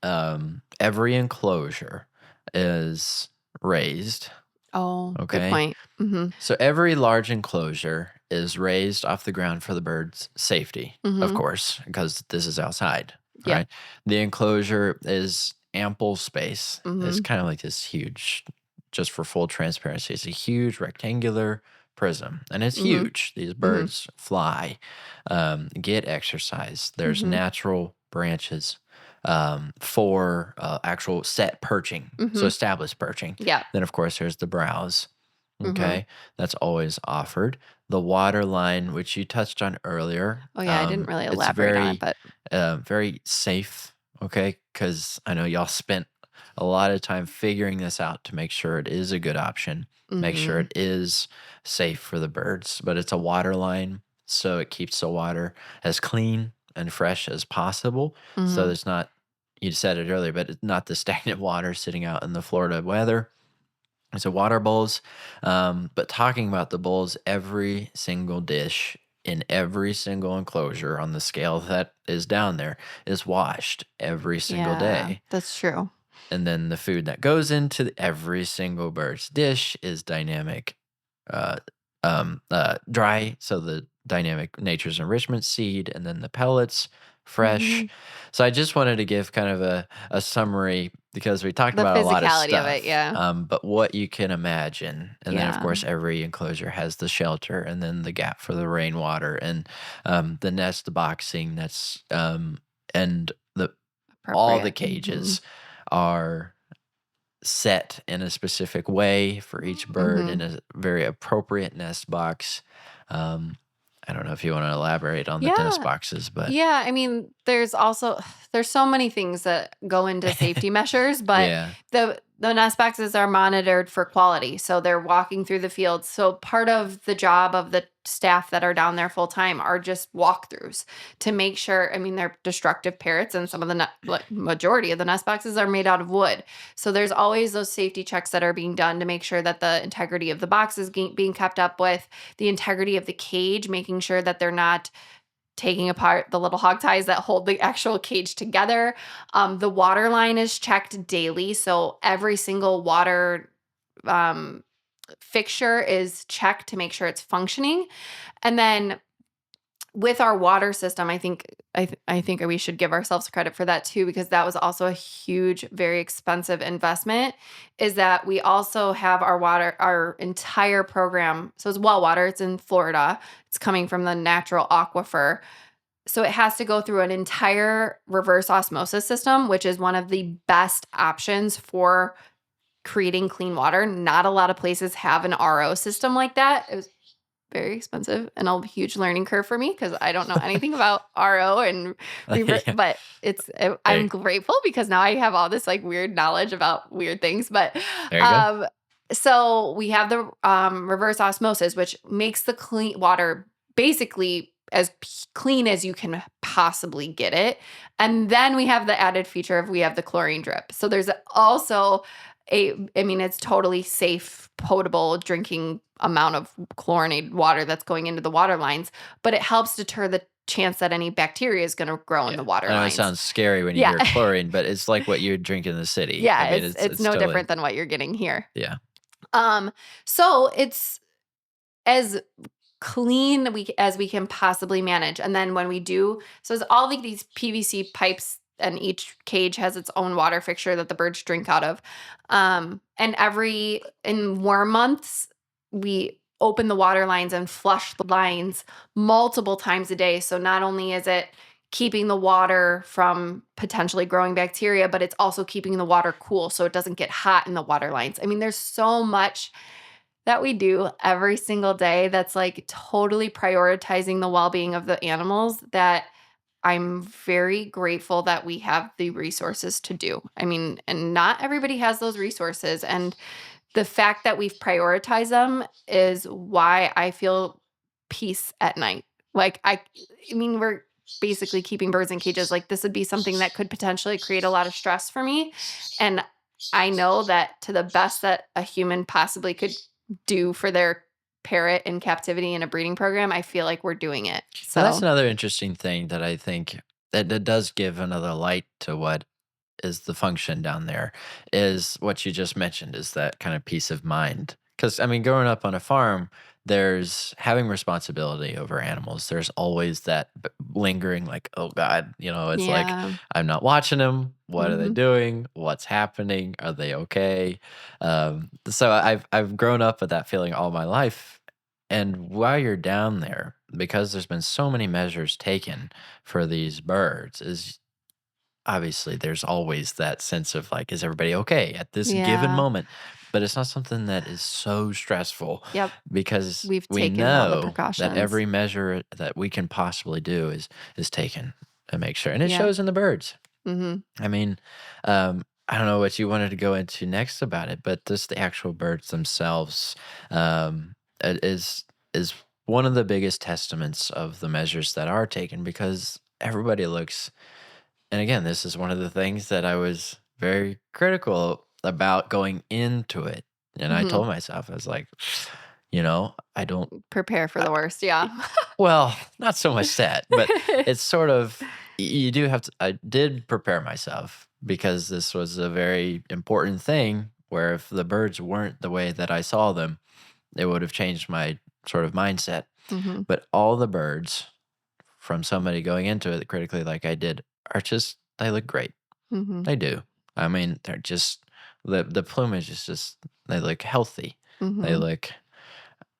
every enclosure is raised. Oh, good Okay. point. Mhm. So every large enclosure is raised off the ground for the birds' safety, of Mhm. course, because this is outside, Yep. right? The enclosure is ample space. It's Mhm. kind of like this huge, just for full transparency, it's a huge rectangular prism, and it's Mhm. huge. These Mhm. birds fly, get exercise. There's Mhm. natural branches for actual set perching, so Mhm. established perching. Yep. Then, of course, there's the browse. Mhm. Okay, that's always offered. The water line, which you touched on earlier, Oh, yeah, I didn't really it's elaborate on it, but very safe. Okay, because I know y'all spent a lot of time figuring this out to make sure it is a good option, make sure mhm. it is safe for the birds. But it's a water line, so it keeps the water as clean and fresh as possible. So Mhm. there's not, you said it earlier, but it's not the stagnant water sitting out in the Florida weather. So water bowls, but talking about the bowls, every single dish in every single enclosure on the scale that is down there is washed every single Yeah, day. that's true. And then the food that goes into every single bird's dish is dynamic, uh, dry. So the dynamic nature's enrichment seed, and then the pellets, fresh. Mhm. So I just wanted to give kind of a summary because we talked The about a lot of physicality of it, stuff, yeah. but what you can imagine. And then, of Yeah. course, every enclosure has the shelter and then the gap for the rainwater and the nest boxing and the all the Appropriate. Mhm. cages are set in a specific way for each bird in Mhm. a very appropriate nest box. Um, I don't know if you want to elaborate on the nest Yeah. boxes, but Yeah, I mean, there's so many things that go into safety measures, but yeah, the nest boxes are monitored for quality. So they're walking through the fields. So part of the job of the staff that are down there full time are just walkthroughs to make sure. I mean, they're destructive parrots, and some of the like, majority of the nest boxes are made out of wood. So there's always those safety checks that are being done to make sure that the integrity of the box is being kept up with, the integrity of the cage, making sure that they're not taking apart the little hog ties that hold the actual cage together. The water line is checked daily. So every single water um, fixture is checked to make sure it's functioning. And then with our water system, I think we should give ourselves credit for that too, because that was also a huge, very expensive investment. Is that we also have our entire program. So it's well water. It's in Florida. It's coming from the natural aquifer, so it has to go through an entire reverse osmosis system, which is one of the best options for creating clean water. Not a lot of places have an RO system like that. It was very expensive and a huge learning curve for me because I don't know anything about RO and yeah. but I'm Hey, grateful because now I have all this like weird knowledge about weird things. But there you go. um, so we have the reverse osmosis, which makes the clean water basically as clean as you can possibly get it. And then we have the added feature of we have the chlorine drip. So there's also I mean, it's totally safe, potable drinking amount of chlorinated water that's going into the water lines, but it helps deter the chance that any bacteria is going to grow in Yeah, the water I know it lines. sounds scary when you Yeah. hear chlorine, but it's like what you would drink in the city. I Yeah, mean, it's it's no totally different than what you're getting here. yeah. Um so it's as clean as we can possibly manage. And then when we do, so it's all like these PVC pipes and each cage has its own water fixture that the birds drink out of. And in warm months, we open the water lines and flush the lines multiple times a day. So not only is it keeping the water from potentially growing bacteria, but it's also keeping the water cool so it doesn't get hot in the water lines. I mean, there's so much that we do every single day that's like totally prioritizing the well-being of the animals that I'm very grateful that we have the resources to do. I mean, and not everybody has those resources, and the fact that we've prioritized them is why I feel peace at night. Like I mean we're basically keeping birds in cages. Like this would be something that could potentially create a lot of stress for me, and I know that to the best that a human possibly could do for their parrot in captivity in a breeding program, I feel like we're doing it. Well, that's So, another interesting thing that I think that does give another light to what is the function down there, is what you just mentioned, is that kind of peace of mind. Because, I mean, growing up on a farm, there's having responsibility over animals. There's always that lingering, like, oh God, it's like, yeah. I'm not watching them. What are they Mhm. doing? What's happening? Are they okay? So I've grown up with that feeling all my life. And while you're down there, because there's been so many measures taken for these birds, is obviously there's always that sense of like, is everybody okay at this given Yeah. moment? But it's not something that is so stressful Yep. because We've we taken all the know that precautions. every measure that we can possibly do is taken to make sure, and it Yeah. shows in the birds. Mhm. I mean, I don't know what you wanted to go into next about it, but just the actual birds themselves is one of the biggest testaments of the measures that are taken, because everybody looks, and again, this is one of the things that I was very critical about going into it. And I Mhm. told myself, I was like, I don't, Prepare for I, the worst, y- yeah. well, not so much that, but it's sort of, you do have to, I did prepare myself because this was a very important thing where if the birds weren't the way that I saw them, it would have changed my sort of mindset. Mhm. But all the birds, from somebody going into it critically like I did, are just, they look great. Mhm. They do. I mean, they're just, the plumage is just, they look healthy. They Mhm. look,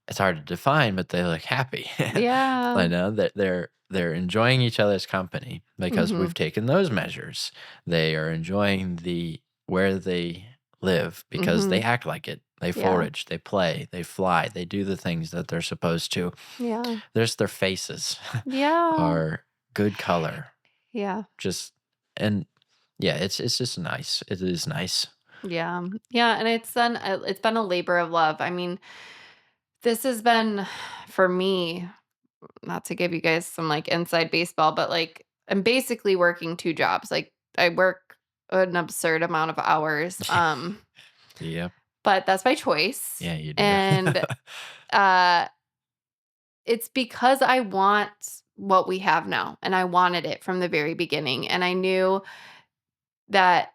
it's hard to define, but they look happy. Yeah. I know that they're enjoying each other's company because Mhm. we've taken those measures. They are enjoying the where they live because they Mhm. act like it. They Yeah. forage, they play, they fly, they do the things that they're supposed to. Yeah. There's their faces Yeah. are good color. Yeah. Just, and yeah, it's just nice. It is nice. Yeah. Yeah, and it's been a labor of love. I mean, this has been for me, not to give you guys some like inside baseball, but like I'm basically working two jobs. Like I work an absurd amount of hours. Yep. But that's by choice. Yeah, you do. And uh it's because I want what we have now and I wanted it from the very beginning. And I knew that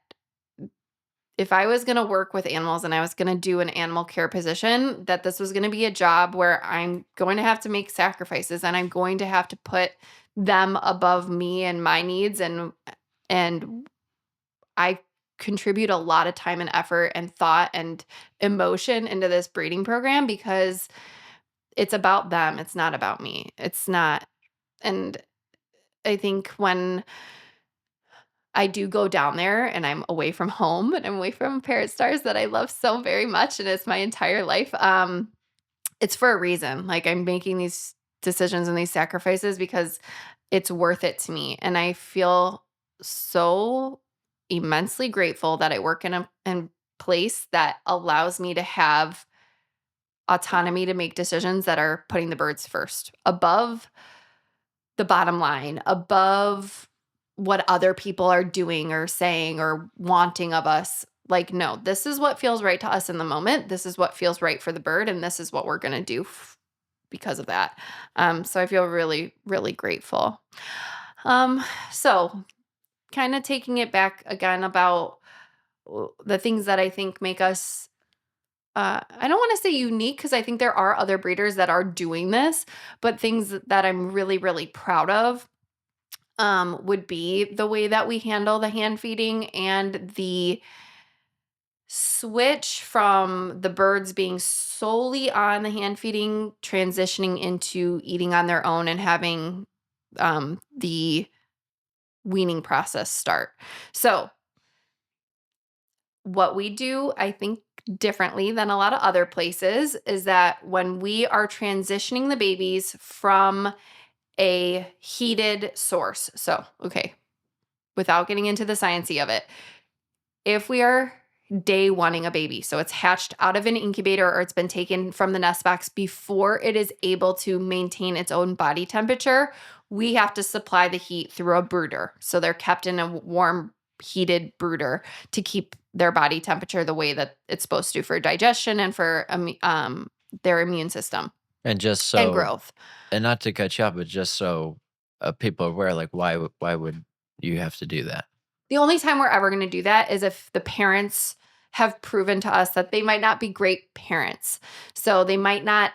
if I was going to work with animals and I was going to do an animal care position, that this was going to be a job where I'm going to have to make sacrifices and I'm going to have to put them above me and my needs, and I contribute a lot of time and effort and thought and emotion into this breeding program because it's about them, it's not about me. It's not, and I think when I do go down there and I'm away from home and I'm away from Parrot Stars that I love so very much and it's my entire life, it's for a reason. Like, I'm making these decisions and these sacrifices because it's worth it to me, and I feel so immensely grateful that I work in place that allows me to have autonomy to make decisions that are putting the birds first, above the bottom line, above what other people are doing or saying or wanting of us. Like, no, this is what feels right to us in the moment. This is what feels right for the bird, and this is what we're gonna do because of that. So I feel really, really grateful. Um, so kind of taking it back again about the things that I think make us I don't want to say unique because I think there are other breeders that are doing this, but things that I'm really, really proud of would be the way that we handle the hand feeding and the switch from the birds being solely on the hand feeding, transitioning into eating on their own and having the weaning process start. So, what we do, I think, differently than a lot of other places is that when we are transitioning the babies from a heated source. So, okay, without getting into the sciencey of it, if we are day oneing a baby, so it's hatched out of an incubator or it's been taken from the nest box before it is able to maintain its own body temperature, we have to supply the heat through a brooder. So they're kept in a warm, heated brooder to keep their body temperature the way that it's supposed to for digestion and for their immune system And just and so, growth. and not to cut you off, but just so people are aware, like why would you have to do that? The only time we're ever going to do that is if the parents have proven to us that they might not be great parents. So they might not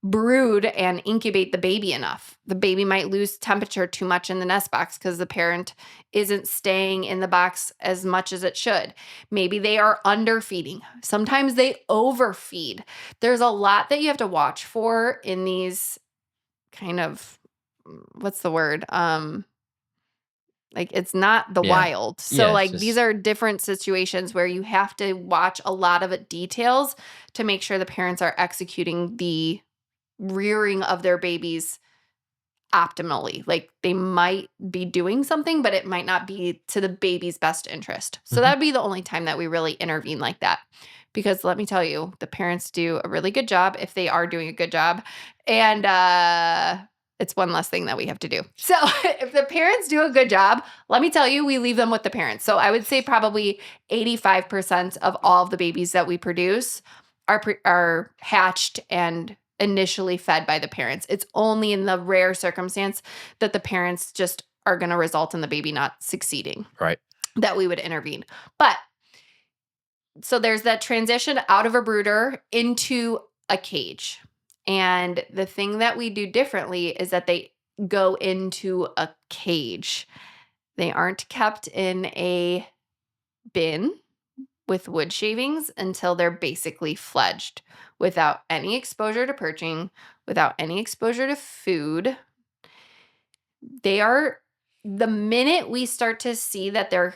brood and incubate the baby enough. The baby might lose temperature too much in the nest box because the parent isn't staying in the box as much as it should. Maybe they are underfeeding. Sometimes they overfeed. There's a lot that you have to watch for in these kind of, what's the word? Like, it's not the Yeah. wild. So, Yeah, it's like, these just are different situations where you have to watch a lot of it details to make sure the parents are executing the rearing of their babies optimally. Like, they might be doing something, but it might not be to the baby's best interest. So Mhm. that'd be the only time that we really intervene like that. Because let me tell you, the parents do a really good job if they are doing a good job. And it's one less thing that we have to do. So if the parents do a good job, let me tell you, we leave them with the parents. So I would say probably 85% of all of the babies that we produce are hatched and initially fed by the parents. It's only in the rare circumstance that the parents just are going to result in the baby not succeeding right. that we would intervene. But so there's that transition out of a brooder into a cage. And the thing that we do differently is that they go into a cage. They aren't kept in a bin with wood shavings until they're basically fledged without any exposure to perching, without any exposure to food. They are, the minute we start to see that they're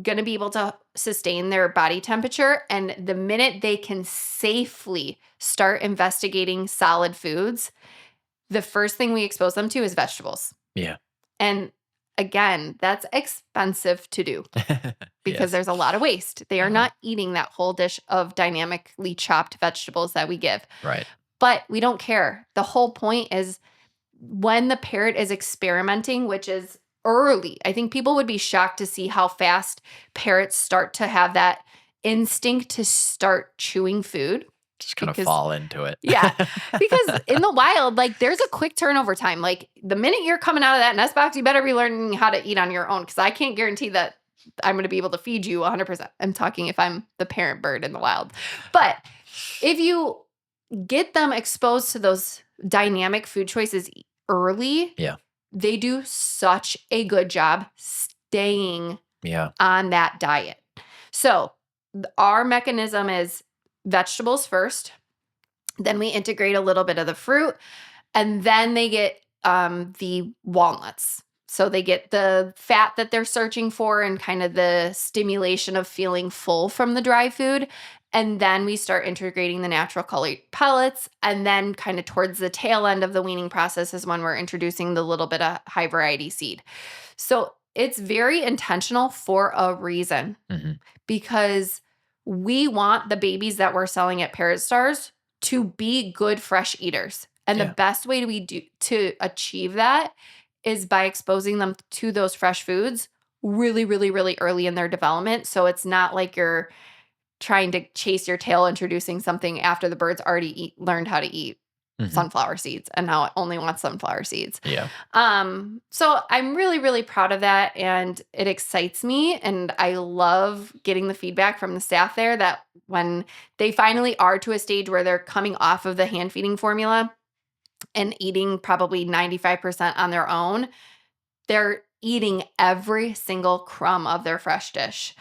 going to be able to sustain their body temperature, and the minute they can safely start investigating solid foods, the first thing we expose them to is vegetables. Yeah. And again, that's expensive to do because Yes. there's a lot of waste. They are Uh-huh. not eating that whole dish of dynamically chopped vegetables that we give. Right. But we don't care. The whole point is when the parrot is experimenting, which is early. I think people would be shocked to see how fast parrots start to have that instinct to start chewing food. Just kind of Because- fall into it. Yeah. Because in the wild, like, there's a quick turnover time. Like, the minute you're coming out of that nest box, you better be learning how to eat on your own, because I can't guarantee that I'm going to be able to feed you 100%. I'm talking if I'm the parent bird in the wild. But if you get them exposed to those dynamic food choices early, Yeah. they do such a good job staying Yeah. on that diet. So our mechanism is vegetables first, then we integrate a little bit of the fruit, and then they get the walnuts. So they get the fat that they're searching for and kind of the stimulation of feeling full from the dry food. And then we start integrating the natural colored pellets. And then kind of towards the tail end of the weaning process is when we're introducing the little bit of high variety seed. So it's very intentional for a reason, Mhm. because we want the babies that we're selling at Parrot Stars to be good fresh eaters. And Yeah. the best way to achieve that is by exposing them to those fresh foods really, really, really early in their development. So it's not like you're trying to chase your tail introducing something after the bird's already learned how to eat Mhm. sunflower seeds and now it only wants sunflower seeds. Yeah. So I'm really, really proud of that, and it excites me, and I love getting the feedback from the staff there that when they finally are to a stage where they're coming off of the hand feeding formula and eating probably 95% on their own, they're eating every single crumb of their fresh dish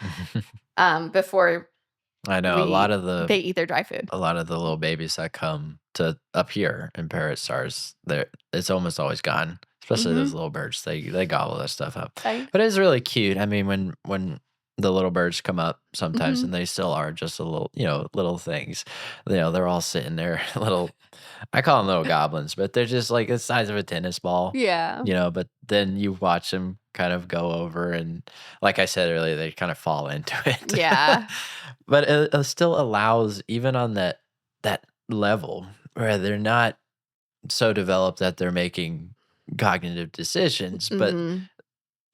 before I know they eat their dry food. a lot of the little babies that come to up here in Parrot Stars, it's almost always gone. Especially those little birds, they gobble that stuff up. Right? But it's really cute. I mean, when the little birds come up sometimes, Mhm. and they still are just a little, little things. They're all sitting there, little. I call them little goblins, but they're just like the size of a tennis ball. Yeah. But then you watch them kind of go over, and like I said earlier, they kind of fall into it. Yeah. But it still allows, even on that level where they're not so developed that they're making cognitive decisions, but Mhm.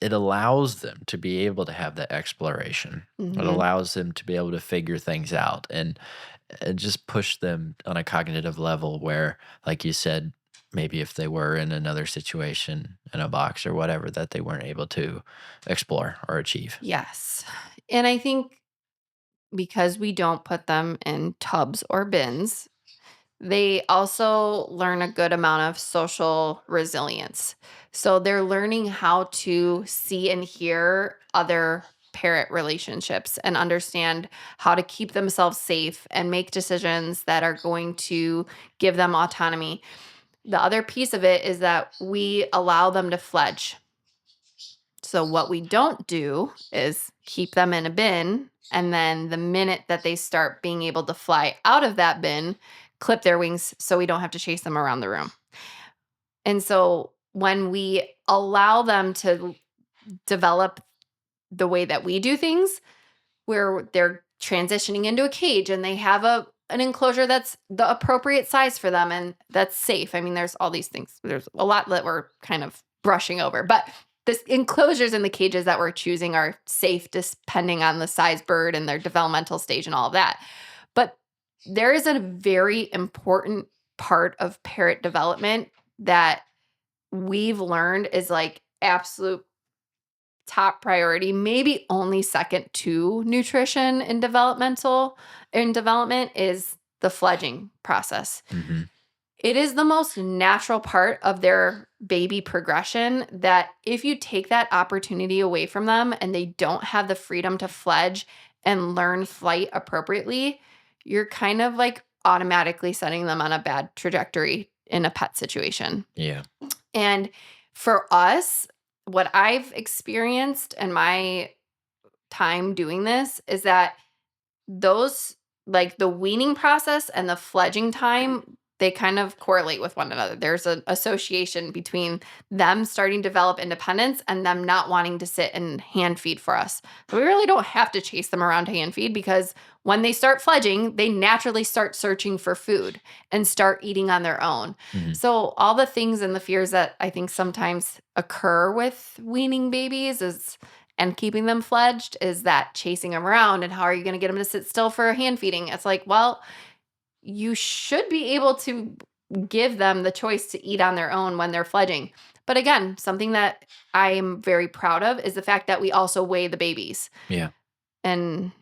it allows them to be able to have that exploration. It Mhm. allows them to be able to figure things out. And just push them on a cognitive level where, like you said, maybe if they were in another situation in a box or whatever that they weren't able to explore or achieve. Yes. And I think because we don't put them in tubs or bins, they also learn a good amount of social resilience. So they're learning how to see and hear other parrot relationships and understand how to keep themselves safe and make decisions that are going to give them autonomy. The other piece of it is that we allow them to fledge. So what we don't do is keep them in a bin, and then the minute that they start being able to fly out of that bin, clip their wings so we don't have to chase them around the room. And so when we allow them to develop the way that we do things, where they're transitioning into a cage and they have an enclosure that's the appropriate size for them and that's safe. I mean, there's all these things. There's a lot that we're kind of brushing over, but the enclosures and the cages that we're choosing are safe depending on the size bird and their developmental stage and all of that. But there is a very important part of parrot development that we've learned is like absolute top priority, maybe only second to nutrition in development is the fledging process. Hmm. It is the most natural part of their baby progression that if you take that opportunity away from them and they don't have the freedom to fledge and learn flight appropriately, you're kind of like automatically setting them on a bad trajectory in a pet situation. Yeah. And for us, what I've experienced in my time doing this is that those, like the weaning process and the fledging time, they kind of correlate with one another. There's an association between them starting to develop independence and them not wanting to sit and hand feed for us. So we really don't have to chase them around to hand feed because when they start fledging, they naturally start searching for food and start eating on their own. Hmm. So all the things and the fears that I think sometimes occur with weaning babies is and keeping them fledged is that chasing them around and how are you going to get them to sit still for hand feeding? It's like, well, you should be able to give them the choice to eat on their own when they're fledging. But again, something that I am very proud of is the fact that we also weigh the babies. Yeah. And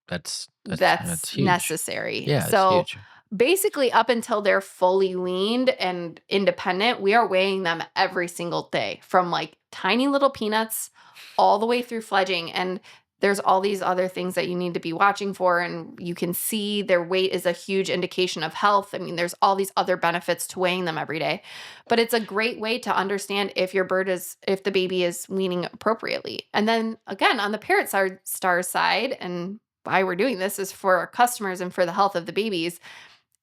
That's that's huge. necessary. Yeah, it's So huge. basically, up until they're fully weaned and independent, we are weighing them every single day from like tiny little peanuts all the way through fledging. And there's all these other things that you need to be watching for. And you can see their weight is a huge indication of health. I mean, there's all these other benefits to weighing them every day. But it's a great way to understand if if the baby is weaning appropriately. And then again, on the Star side, and why we're doing this is for our customers and for the health of the babies.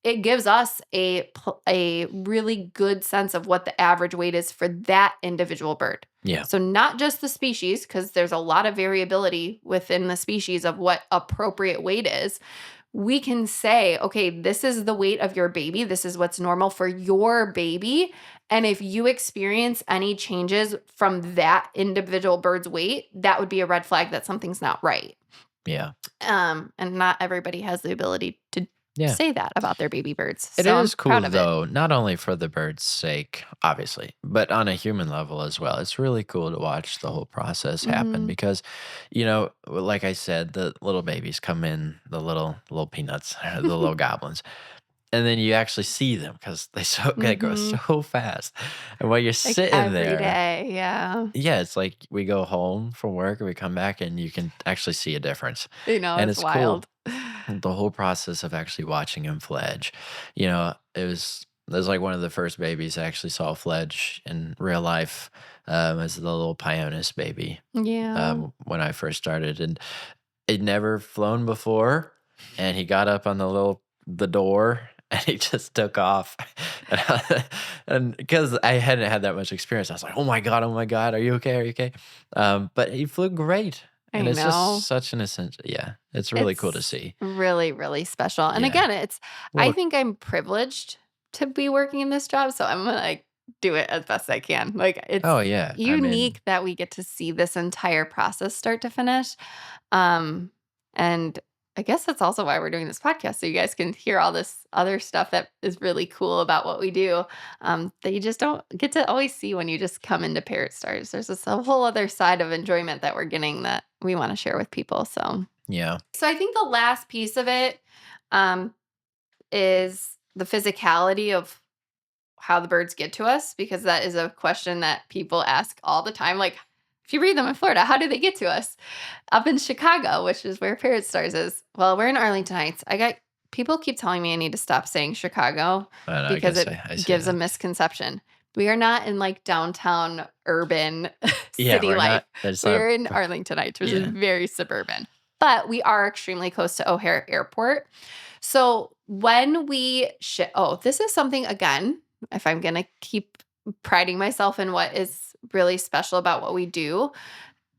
It gives us a really good sense of what the average weight is for that individual bird. Yeah. So not just the species, because there's a lot of variability within the species of what appropriate weight is. We can say, okay, this is the weight of your baby. This is what's normal for your baby. And if you experience any changes from that individual bird's weight, that would be a red flag that something's not right. Yeah. And not everybody has the ability to Yeah. say that about their baby birds. It So I'm is cool proud of it. though, not only for the bird's sake, obviously, but on a human level as well. It's really cool to watch the whole process happen Mhm. because, like I said, the little babies come in, the little peanuts, the little goblins, and then you actually see them because they grow Mhm. so fast. And while you're Like sitting every there, day, yeah. yeah, it's like we go home from work and we come back and you can actually see a difference. You know, And it's it's cool wild. the whole process of actually watching him fledge. It was like one of the first babies I actually saw fledge in real life, as the little Pioneer baby, Yeah. when I first started, and he'd never flown before, and he got up on the door, and he just took off, and because I hadn't had that much experience, I was like, oh my god, are you okay?" But he flew great, and I it's know. just such an essential. Yeah, it's really cool to It's see. really, really special. And Yeah. again, I Well, think I'm privileged to be working in this job, so I'm gonna like do it as best I can. Like it's oh yeah, I mean, unique that we get to see this entire process start to finish. Um and I guess that's also why we're doing this podcast, so you guys can hear all this other stuff that is really cool about what we do, that you just don't get to always see when you just come into Parrot Stars. There's this a whole other side of enjoyment that we're getting that we want to share with people. Yeah. So I think the last piece of it is the physicality of how the birds get to us, because that is a question that people ask all the time. Like, if you breed them in Florida, how do they get to us? Up in Chicago, which is where Parrot Stars is. Well, we're in Arlington Heights. People keep telling me I need to stop saying Chicago I because guess it I say gives a that. misconception. We are not in like downtown urban Yeah, city we're life. not. There's We're not. in Arlington Heights, which is Yeah. very suburban. But we are extremely close to O'Hare Airport. So when we this is something, again, if I'm going to keep priding myself in what is really special about what we do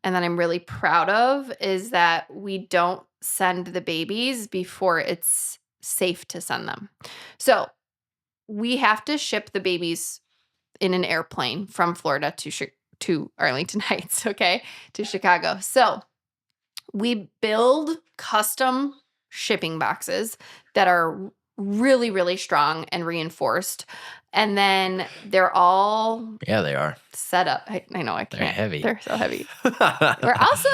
and that I'm really proud of, is that we don't send the babies before it's safe to send them. So we have to ship the babies in an airplane from Florida to Arlington Heights, okay, to Chicago. So we build custom shipping boxes that are really, really strong and reinforced. And then they're all Yeah, they are. set up. I know I They're can't. heavy. They're so heavy. We're also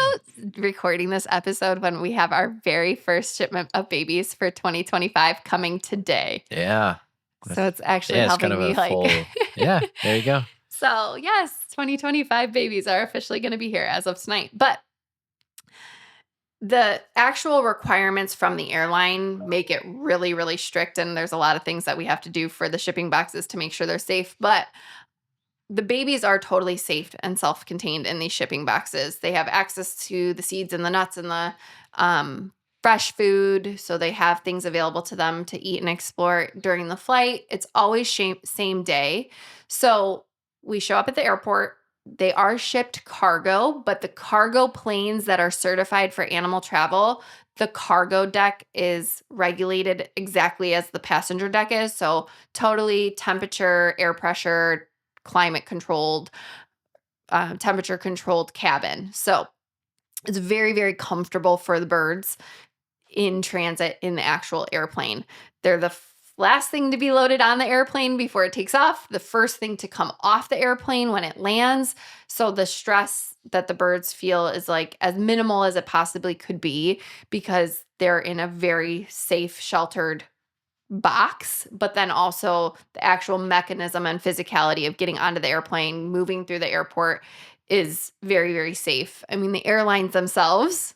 recording this episode when we have our very first shipment of babies for 2025 coming today. Yeah. So it's actually it's helping kind of me a full. Yeah, there you go. So yes, 2025 babies are officially going to be here as of tonight. But the actual requirements from the airline make it really, really strict. And there's a lot of things that we have to do for the shipping boxes to make sure they're safe. But the babies are totally safe and self-contained in these shipping boxes. They have access to the seeds and the nuts and the fresh food. So they have things available to them to eat and explore during the flight. It's always same day. So we show up at the airport. They are shipped cargo, but the cargo planes that are certified for animal travel, the cargo deck is regulated exactly as the passenger deck is. So totally temperature, air pressure, climate controlled, temperature controlled cabin. So it's very, very comfortable for the birds in transit in the actual airplane. They're the last thing to be loaded on the airplane before it takes off, the first thing to come off the airplane when it lands. So the stress that the birds feel is like as minimal as it possibly could be, because they're in a very safe, sheltered box, but then also the actual mechanism and physicality of getting onto the airplane, moving through the airport is very, very safe. I mean, the airlines themselves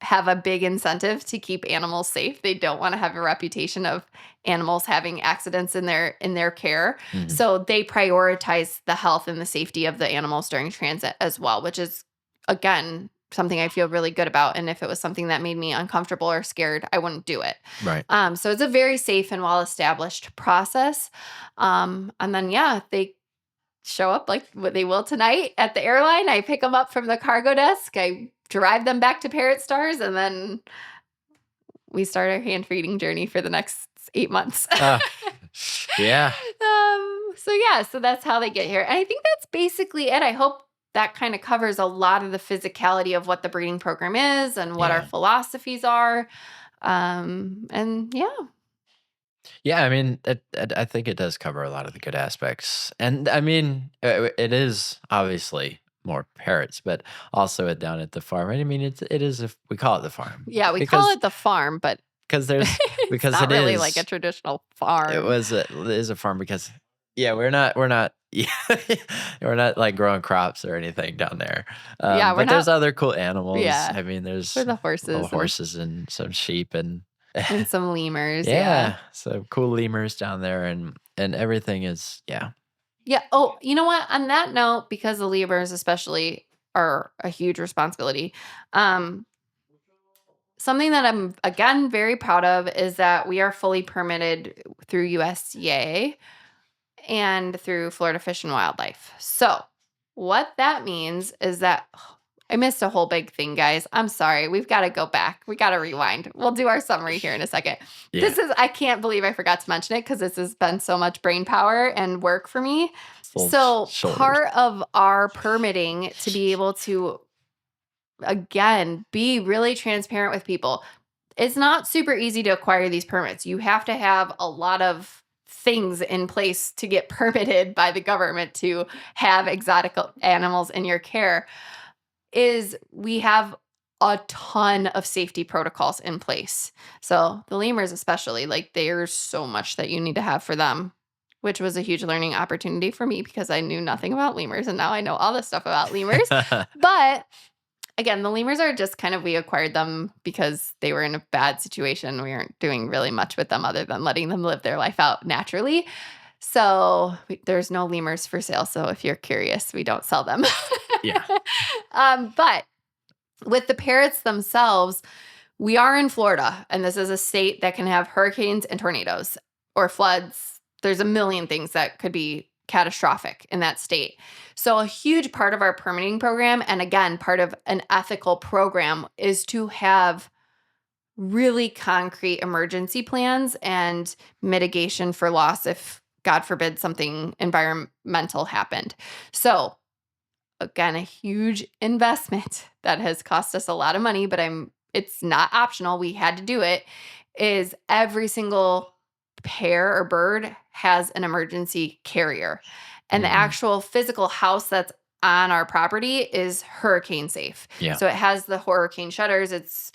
have a big incentive to keep animals safe. They don't want to have a reputation of animals having accidents in their care. Mhm. So they prioritize the health and the safety of the animals during transit as well, which is, again, something I feel really good about. And if it was something that made me uncomfortable or scared, I wouldn't do it. Right. So it's a very safe and well-established process. And then, yeah, they show up like what they will tonight at the airline. I pick them up from the cargo desk. I drive them back to Parrot Stars, and then we start our hand feeding journey for the next 8 months. Yeah. So that's how they get here. And I think that's basically it. I hope that kind of covers a lot of the physicality of what the breeding program is and what our Yeah. philosophies are. And yeah. Yeah, I mean, I think it does cover a lot of the good aspects. And I mean, it is obviously more parrots, but also down at the farm. I mean, it is, if we call it the farm. Yeah, we call it the farm, but because there's, it's because not it really is, like a traditional farm. it is a farm because, yeah, we're not, yeah, we're not like growing crops or anything down there. Yeah, we're but there's not. other cool animals. Yeah, I mean, there's we're the horses little and- horses and some sheep and and some lemurs. yeah, so cool lemurs down there, and everything is Yeah. Oh, you know what? On that note, because the lemurs especially are a huge responsibility, something that I'm, again, very proud of is that we are fully permitted through USDA and through Florida Fish and Wildlife. So what that means is that I missed a whole big thing, guys. I'm sorry. We've got to go back. We got to rewind. We'll do our summary here in a second. yeah. I can't believe I forgot to mention it because this has been so much brain power and work for me. Full So shoulders. part of our permitting to be able to, again, be really transparent with people. it's not super easy to acquire these permits. You have to have a lot of things in place to get permitted by the government to have exotic animals in your care. We have a ton of safety protocols in place. So the lemurs especially, like there's so much that you need to have for them, which was a huge learning opportunity for me because I knew nothing about lemurs and now I know all this stuff about lemurs. But again, the lemurs are just kind of, we acquired them because they were in a bad situation. We weren't doing really much with them other than letting them live their life out naturally. So there's no lemurs for sale. So if you're curious, we don't sell them. Yeah. But with the parrots themselves, we are in Florida, and this is a state that can have hurricanes and tornadoes or floods. There's a million things that could be catastrophic in that state. So a huge part of our permitting program, and again, part of an ethical program, is to have really concrete emergency plans and mitigation for loss if, God forbid, something environmental happened. So again, a huge investment that has cost us a lot of money, but it's not optional. We had to do it. Is every single pair or bird has an emergency carrier. And the actual physical house that's on our property is hurricane safe. Yeah. So it has the hurricane shutters. It's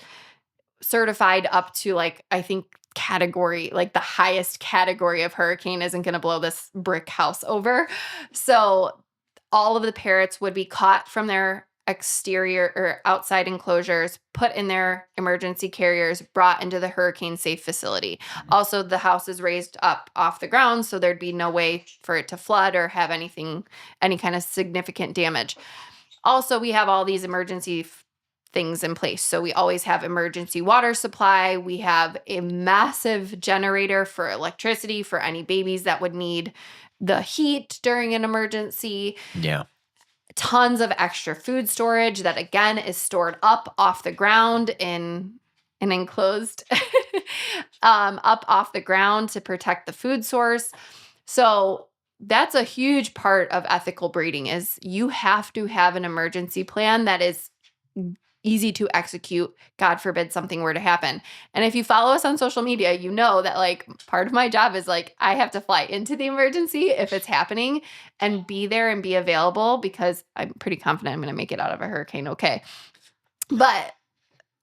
certified up to like, I think category, like the highest category of hurricane isn't going to blow this brick house over. So all of the parrots would be caught from their exterior or outside enclosures, put in their emergency carriers, brought into the hurricane safe facility. Also, the house is raised up off the ground, so there'd be no way for it to flood or have any kind of significant damage. Also, we have all these emergency things in place. So we always have emergency water supply. We have a massive generator for electricity for any babies that would need the heat during an emergency. Yeah. Tons of extra food storage that again is stored up off the ground in an enclosed up off the ground to protect the food source. So that's a huge part of ethical breeding is you have to have an emergency plan that is easy to execute. God forbid something were to happen. And if you follow us on social media, you know that like part of my job is like I have to fly into the emergency if it's happening and be there and be available because I'm pretty confident I'm going to make it out of a hurricane okay. But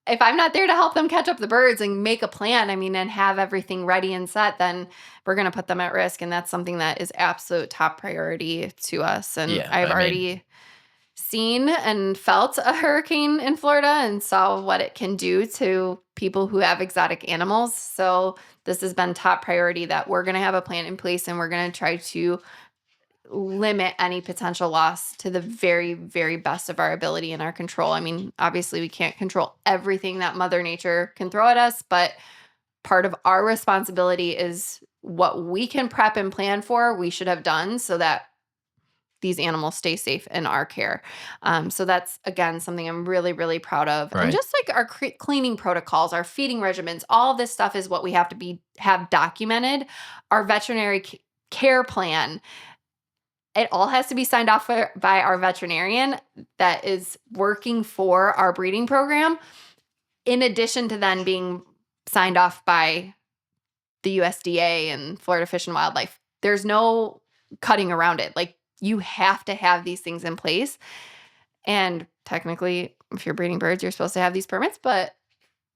if I'm not there to help them catch up the birds and make a plan, I mean, and have everything ready and set, then we're going to put them at risk. And that's something that is absolute top priority to us. And Yeah, I've already seen and felt a hurricane in Florida and saw what it can do to people who have exotic animals. So this has been top priority that we're going to have a plan in place and we're going to try to limit any potential loss to the very, very best of our ability and our control. I mean, obviously we can't control everything that Mother Nature can throw at us, but part of our responsibility is what we can prep and plan for, we should have done so that these animals stay safe in our care. So that's, again, something I'm really, really proud of. Right. And just like our cleaning protocols, our feeding regimens, all of this stuff is what we have to have documented. Our veterinary care plan, it all has to be signed off by our veterinarian that is working for our breeding program, in addition to then being signed off by the USDA and Florida Fish and Wildlife. There's no cutting around it. Like, you have to have these things in place. And technically, if you're breeding birds, you're supposed to have these permits, but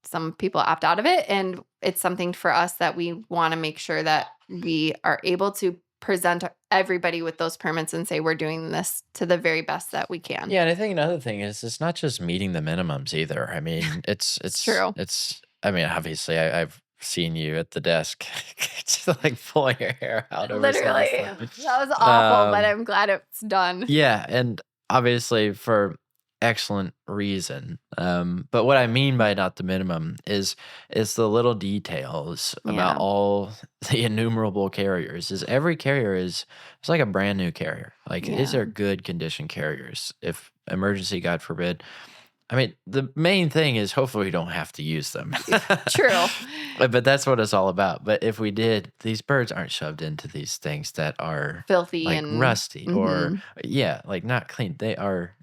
some people opt out of it. And it's something for us that we want to make sure that we are able to present everybody with those permits and say we're doing this to the very best that we can. Yeah, and I think another thing is it's not just meeting the minimums either. I mean, it's true. I mean, obviously I've seen you at the desk just like pulling your hair out over Literally. stuff. That was awful, but I'm glad it's done. Yeah, and obviously for excellent reason. But what I mean by not the minimum is the little details about all the innumerable carriers. Is every carrier it's like a brand new carrier. Like these are good condition carriers. If emergency, God forbid. I mean, the main thing is hopefully we don't have to use them. True. But that's what it's all about. But if we did, these birds aren't shoved into these things that are filthy like and rusty or like not clean. They are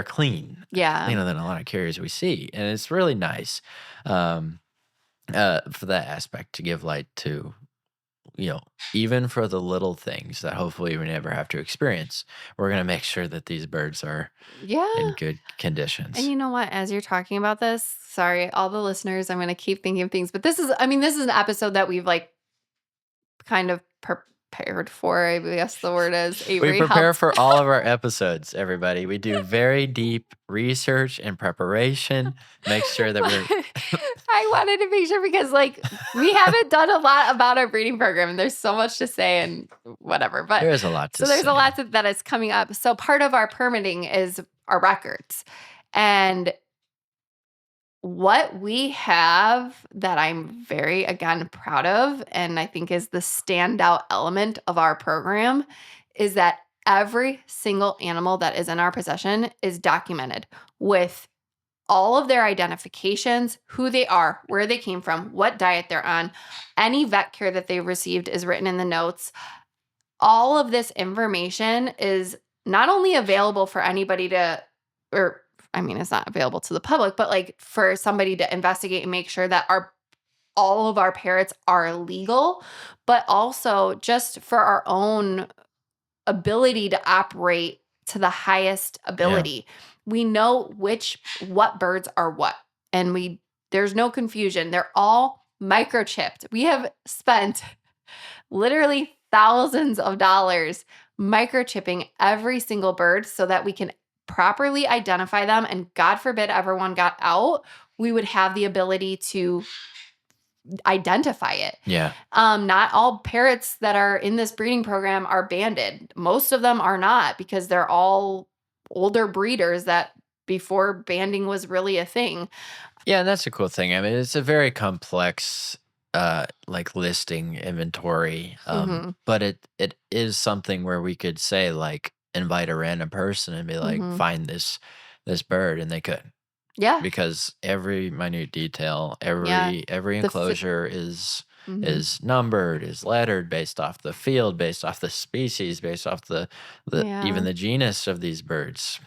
clean. Yeah. Cleaner than a lot of carriers we see. And it's really nice. for that aspect, to give light to, even for the little things that hopefully we never have to experience. We're going to make sure that these birds are in Yeah. good And conditions. you know what? As you're talking about this, sorry, all the listeners, I'm going to keep thinking of things, but this is an episode that we've like kind of prepared for, I guess the word is. We Avery prepare helped. for all of our episodes, everybody. We do very deep research and preparation, make sure that But we're I wanted to make sure because like we haven't done a lot about our breeding program and there's so much to say and whatever. But there is a lot to so there's a say. lot that is coming up. So part of our permitting is our records. And what we have that I'm very, again, proud of, and I think is the standout element of our program, is that every single animal that is in our possession is documented with all of their identifications, who they are, where they came from, what diet they're on, any vet care that they received is written in the notes. All of this information is not only available for anybody to, or I mean, it's not available to the public, but like for somebody to investigate and make sure that all of our parrots are legal, but also just for our own ability to operate to the highest Yeah. ability. We know what birds are what, and there's no confusion. They're all microchipped. We have spent literally thousands of dollars microchipping every single bird so that we can properly identify them, and God forbid everyone got out, we would have the ability to identify it. Yeah. Not all parrots that are in this breeding program are banded. Most of them are not because they're all older breeders that before banding was really a thing. Yeah, and that's a cool thing. I mean, it's a very complex like listing inventory. Mhm. But it is something where we could say, like, invite a random person and be like, Mhm. find this bird, and they could. Yeah. Because every minute detail, Yeah. every The fi enclosure is Mhm. is numbered, is lettered based off the field, based off the species, based off the even Yeah. the genus of these birds,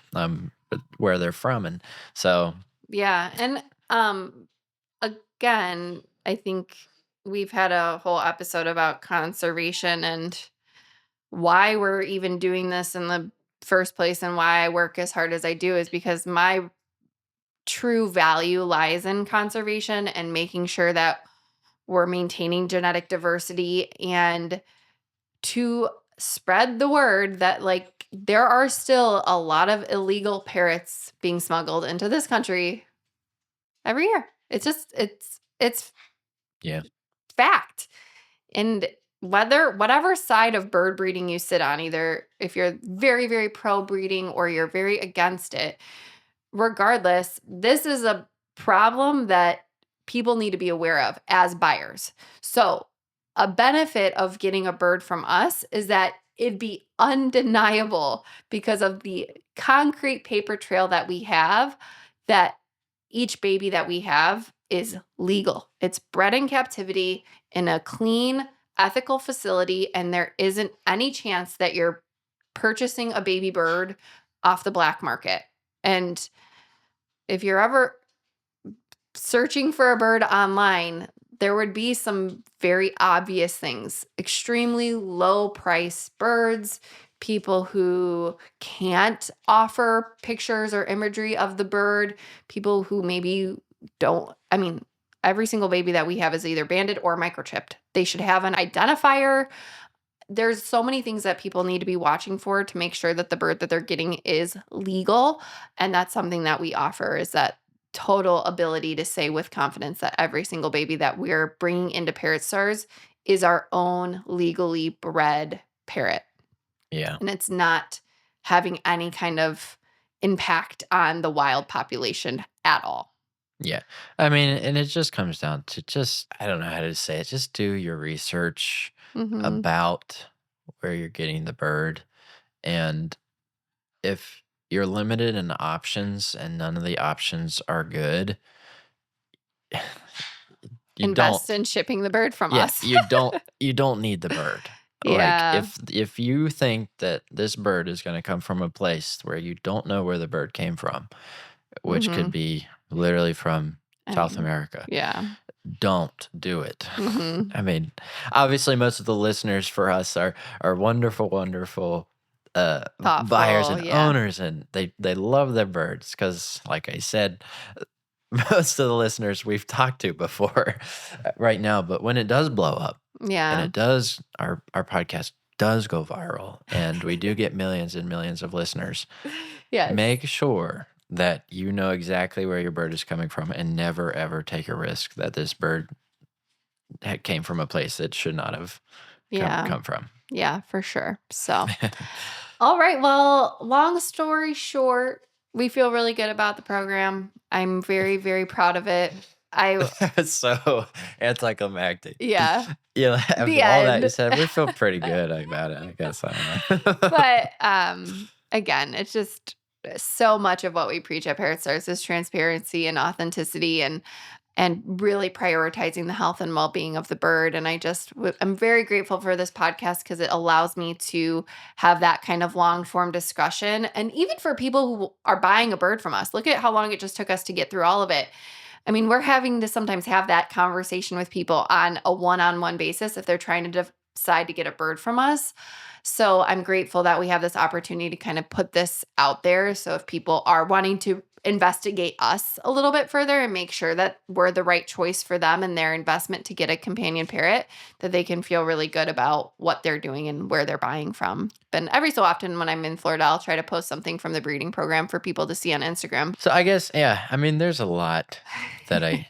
where they're from, and so Yeah. And again, I think we've had a whole episode about conservation and why we're even doing this in the first place and why I work as hard as I do is because my true value lies in conservation and making sure that we're maintaining genetic diversity and to spread the word that like there are still a lot of illegal parrots being smuggled into this country every year. It's yeah. fact. And whatever side of bird breeding you sit on, either if you're very, very pro breeding or you're very against it, regardless, this is a problem that people need to be aware of as buyers. So, a benefit of getting a bird from us is that it'd be undeniable because of the concrete paper trail that we have that each baby that we have is legal. It's bred in captivity in a clean, ethical facility, and there isn't any chance that you're purchasing a baby bird off the black market. And if you're ever searching for a bird online, there would be some very obvious things. Extremely low price birds, people who can't offer pictures or imagery of the bird, people who maybe don't. I mean, every single baby that we have is either banded or microchipped. They should have an identifier. There's so many things that people need to be watching for to make sure that the bird that they're getting is legal. And that's something that we offer is that total ability to say with confidence that every single baby that we're bringing into Parrot Stars is our own legally bred parrot. Yeah. And it's not having any kind of impact on the wild population at all. Yeah. I mean, and it just comes down to just, I don't know how to say it, just do your research Mm-hmm. about where you're getting the bird. And if you're limited in options and none of the options are good, you Invest don't in shipping the bird from yeah, us. you don't need the bird. Like, Yeah. if you think that this bird is gonna come from a place where you don't know where the bird came from, which could Mm-hmm. be literally from I South mean, America, yeah. don't do it. Mm-hmm. I mean, obviously, most of the listeners for us are wonderful, wonderful buyers Thoughtful, and yeah. owners, and they love their birds because, like I said, most of the listeners we've talked to before right now. But when it does blow up, and Yeah. it does, our podcast does go viral, and we do get millions and millions of listeners. Yes. Make sure that you know exactly where your bird is coming from, and never ever take a risk that this bird came from a place it should not have Yeah. come from. Yeah, for sure. So, all right. Well, long story short, we feel really good about the program. I'm very, very proud of it. It's so anticlimactic. Yeah, Yeah, the after all that you end. said, we feel pretty good about it, I guess. I don't know. But again, it's just so much of what we preach at Parrot Stars is transparency and authenticity and really prioritizing the health and well-being of the bird. And I'm very grateful for this podcast because it allows me to have that kind of long form discussion. And even for people who are buying a bird from us, look at how long it just took us to get through all of it. I mean, we're having to sometimes have that conversation with people on a one-on-one basis if they're trying to decide to get a bird from us. So I'm grateful that we have this opportunity to kind of put this out there. So if people are wanting to investigate us a little bit further and make sure that we're the right choice for them and their investment to get a companion parrot, that they can feel really good about what they're doing and where they're buying from. And every so often when I'm in Florida, I'll try to post something from the breeding program for people to see on Instagram. So I guess, yeah, I mean, there's a lot I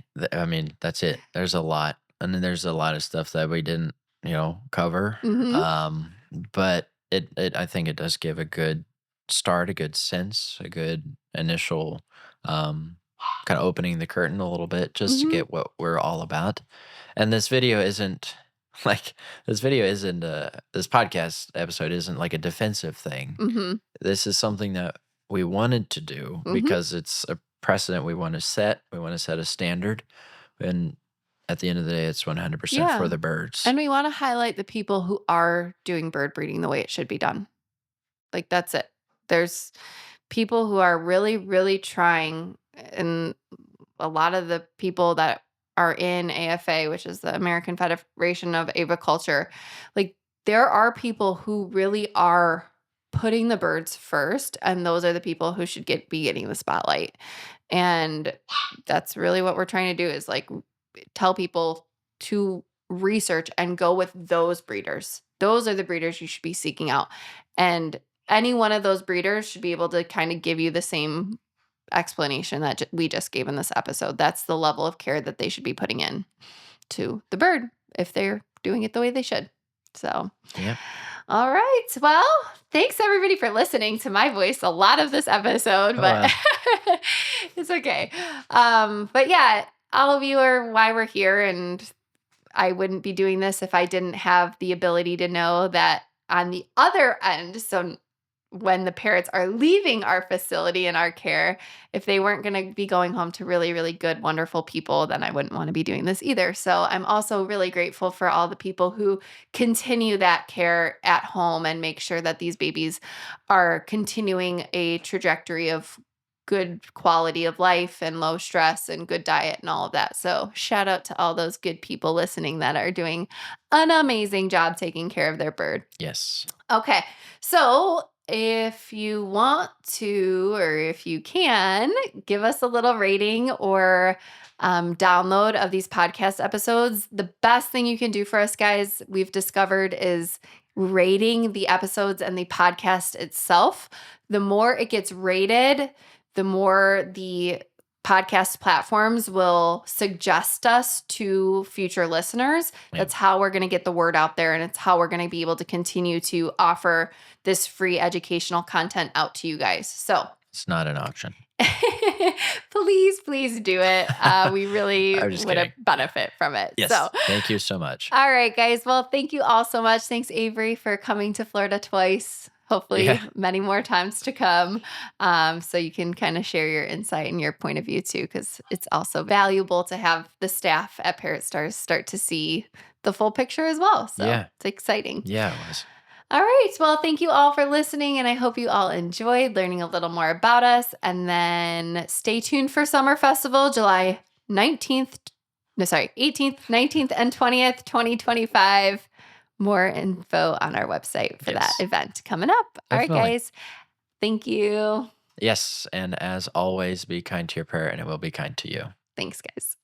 mean, that's it. There's a lot. And then there's a lot of stuff that we didn't, cover. Mm-hmm. But I think it does give a good start, a good sense, a good initial kind of opening the curtain a little bit just to Mm-hmm. get what we're all about. And this video isn't like this podcast episode isn't like a defensive thing. Mm-hmm. This is something that we wanted to do Mm-hmm. because it's a precedent we want to set. We want to set a standard. And at the end of the day, it's 100% for the birds. And we want to highlight the people who are doing bird breeding the way it should be done. Like, that's it. There's people who are really, really trying, and a lot of the people that are in AFA, which is the American Federation of Aviculture, like, there are people who really are putting the birds first, and those are the people who should be getting the spotlight. And that's really what we're trying to do is like tell people to research and go with those breeders. Those are the breeders you should be seeking out. And any one of those breeders should be able to kind of give you the same explanation that we just gave in this episode. That's the level of care that they should be putting in to the bird if they're doing it the way they should. So, yeah. All right. Well, thanks everybody for listening to my voice a lot of this episode, but it's okay. But yeah, all of you are why we're here, and I wouldn't be doing this if I didn't have the ability to know that on the other end, so when the parrots are leaving our facility and our care, if they weren't going to be going home to really, really good, wonderful people, then I wouldn't want to be doing this either. So I'm also really grateful for all the people who continue that care at home and make sure that these babies are continuing a trajectory of good quality of life and low stress and good diet and all of that. So shout out to all those good people listening that are doing an amazing job taking care of their bird. Yes. Okay. So if you want to, or if you can, give us a little rating or download of these podcast episodes. The best thing you can do for us, guys, we've discovered is rating the episodes and the podcast itself. The more it gets rated, the more the podcast platforms will suggest us to future listeners. Yeah. That's how we're going to get the word out there, and it's how we're going to be able to continue to offer this free educational content out to you guys. So it's not an option. please do it. We really would benefit from it. Yes. So thank you so much. All right, guys. Well, thank you all so much. Thanks, Avery, for coming to Florida twice. Hopefully many more times to come. So you can kind of share your insight and your point of view too, because it's also valuable to have the staff at Parrot Stars start to see the full picture as well. So it's exciting. Yeah, it was. All right. Well, thank you all for listening, and I hope you all enjoyed learning a little more about us. And then stay tuned for Summer Festival, July 19th. no, sorry, 18th, 19th, and 20th, 2025. More info on our website for that Yes, event coming up. All right, definitely. guys. Thank you. Yes, and as always, be kind to your parrot and it will be kind to you. Thanks, guys.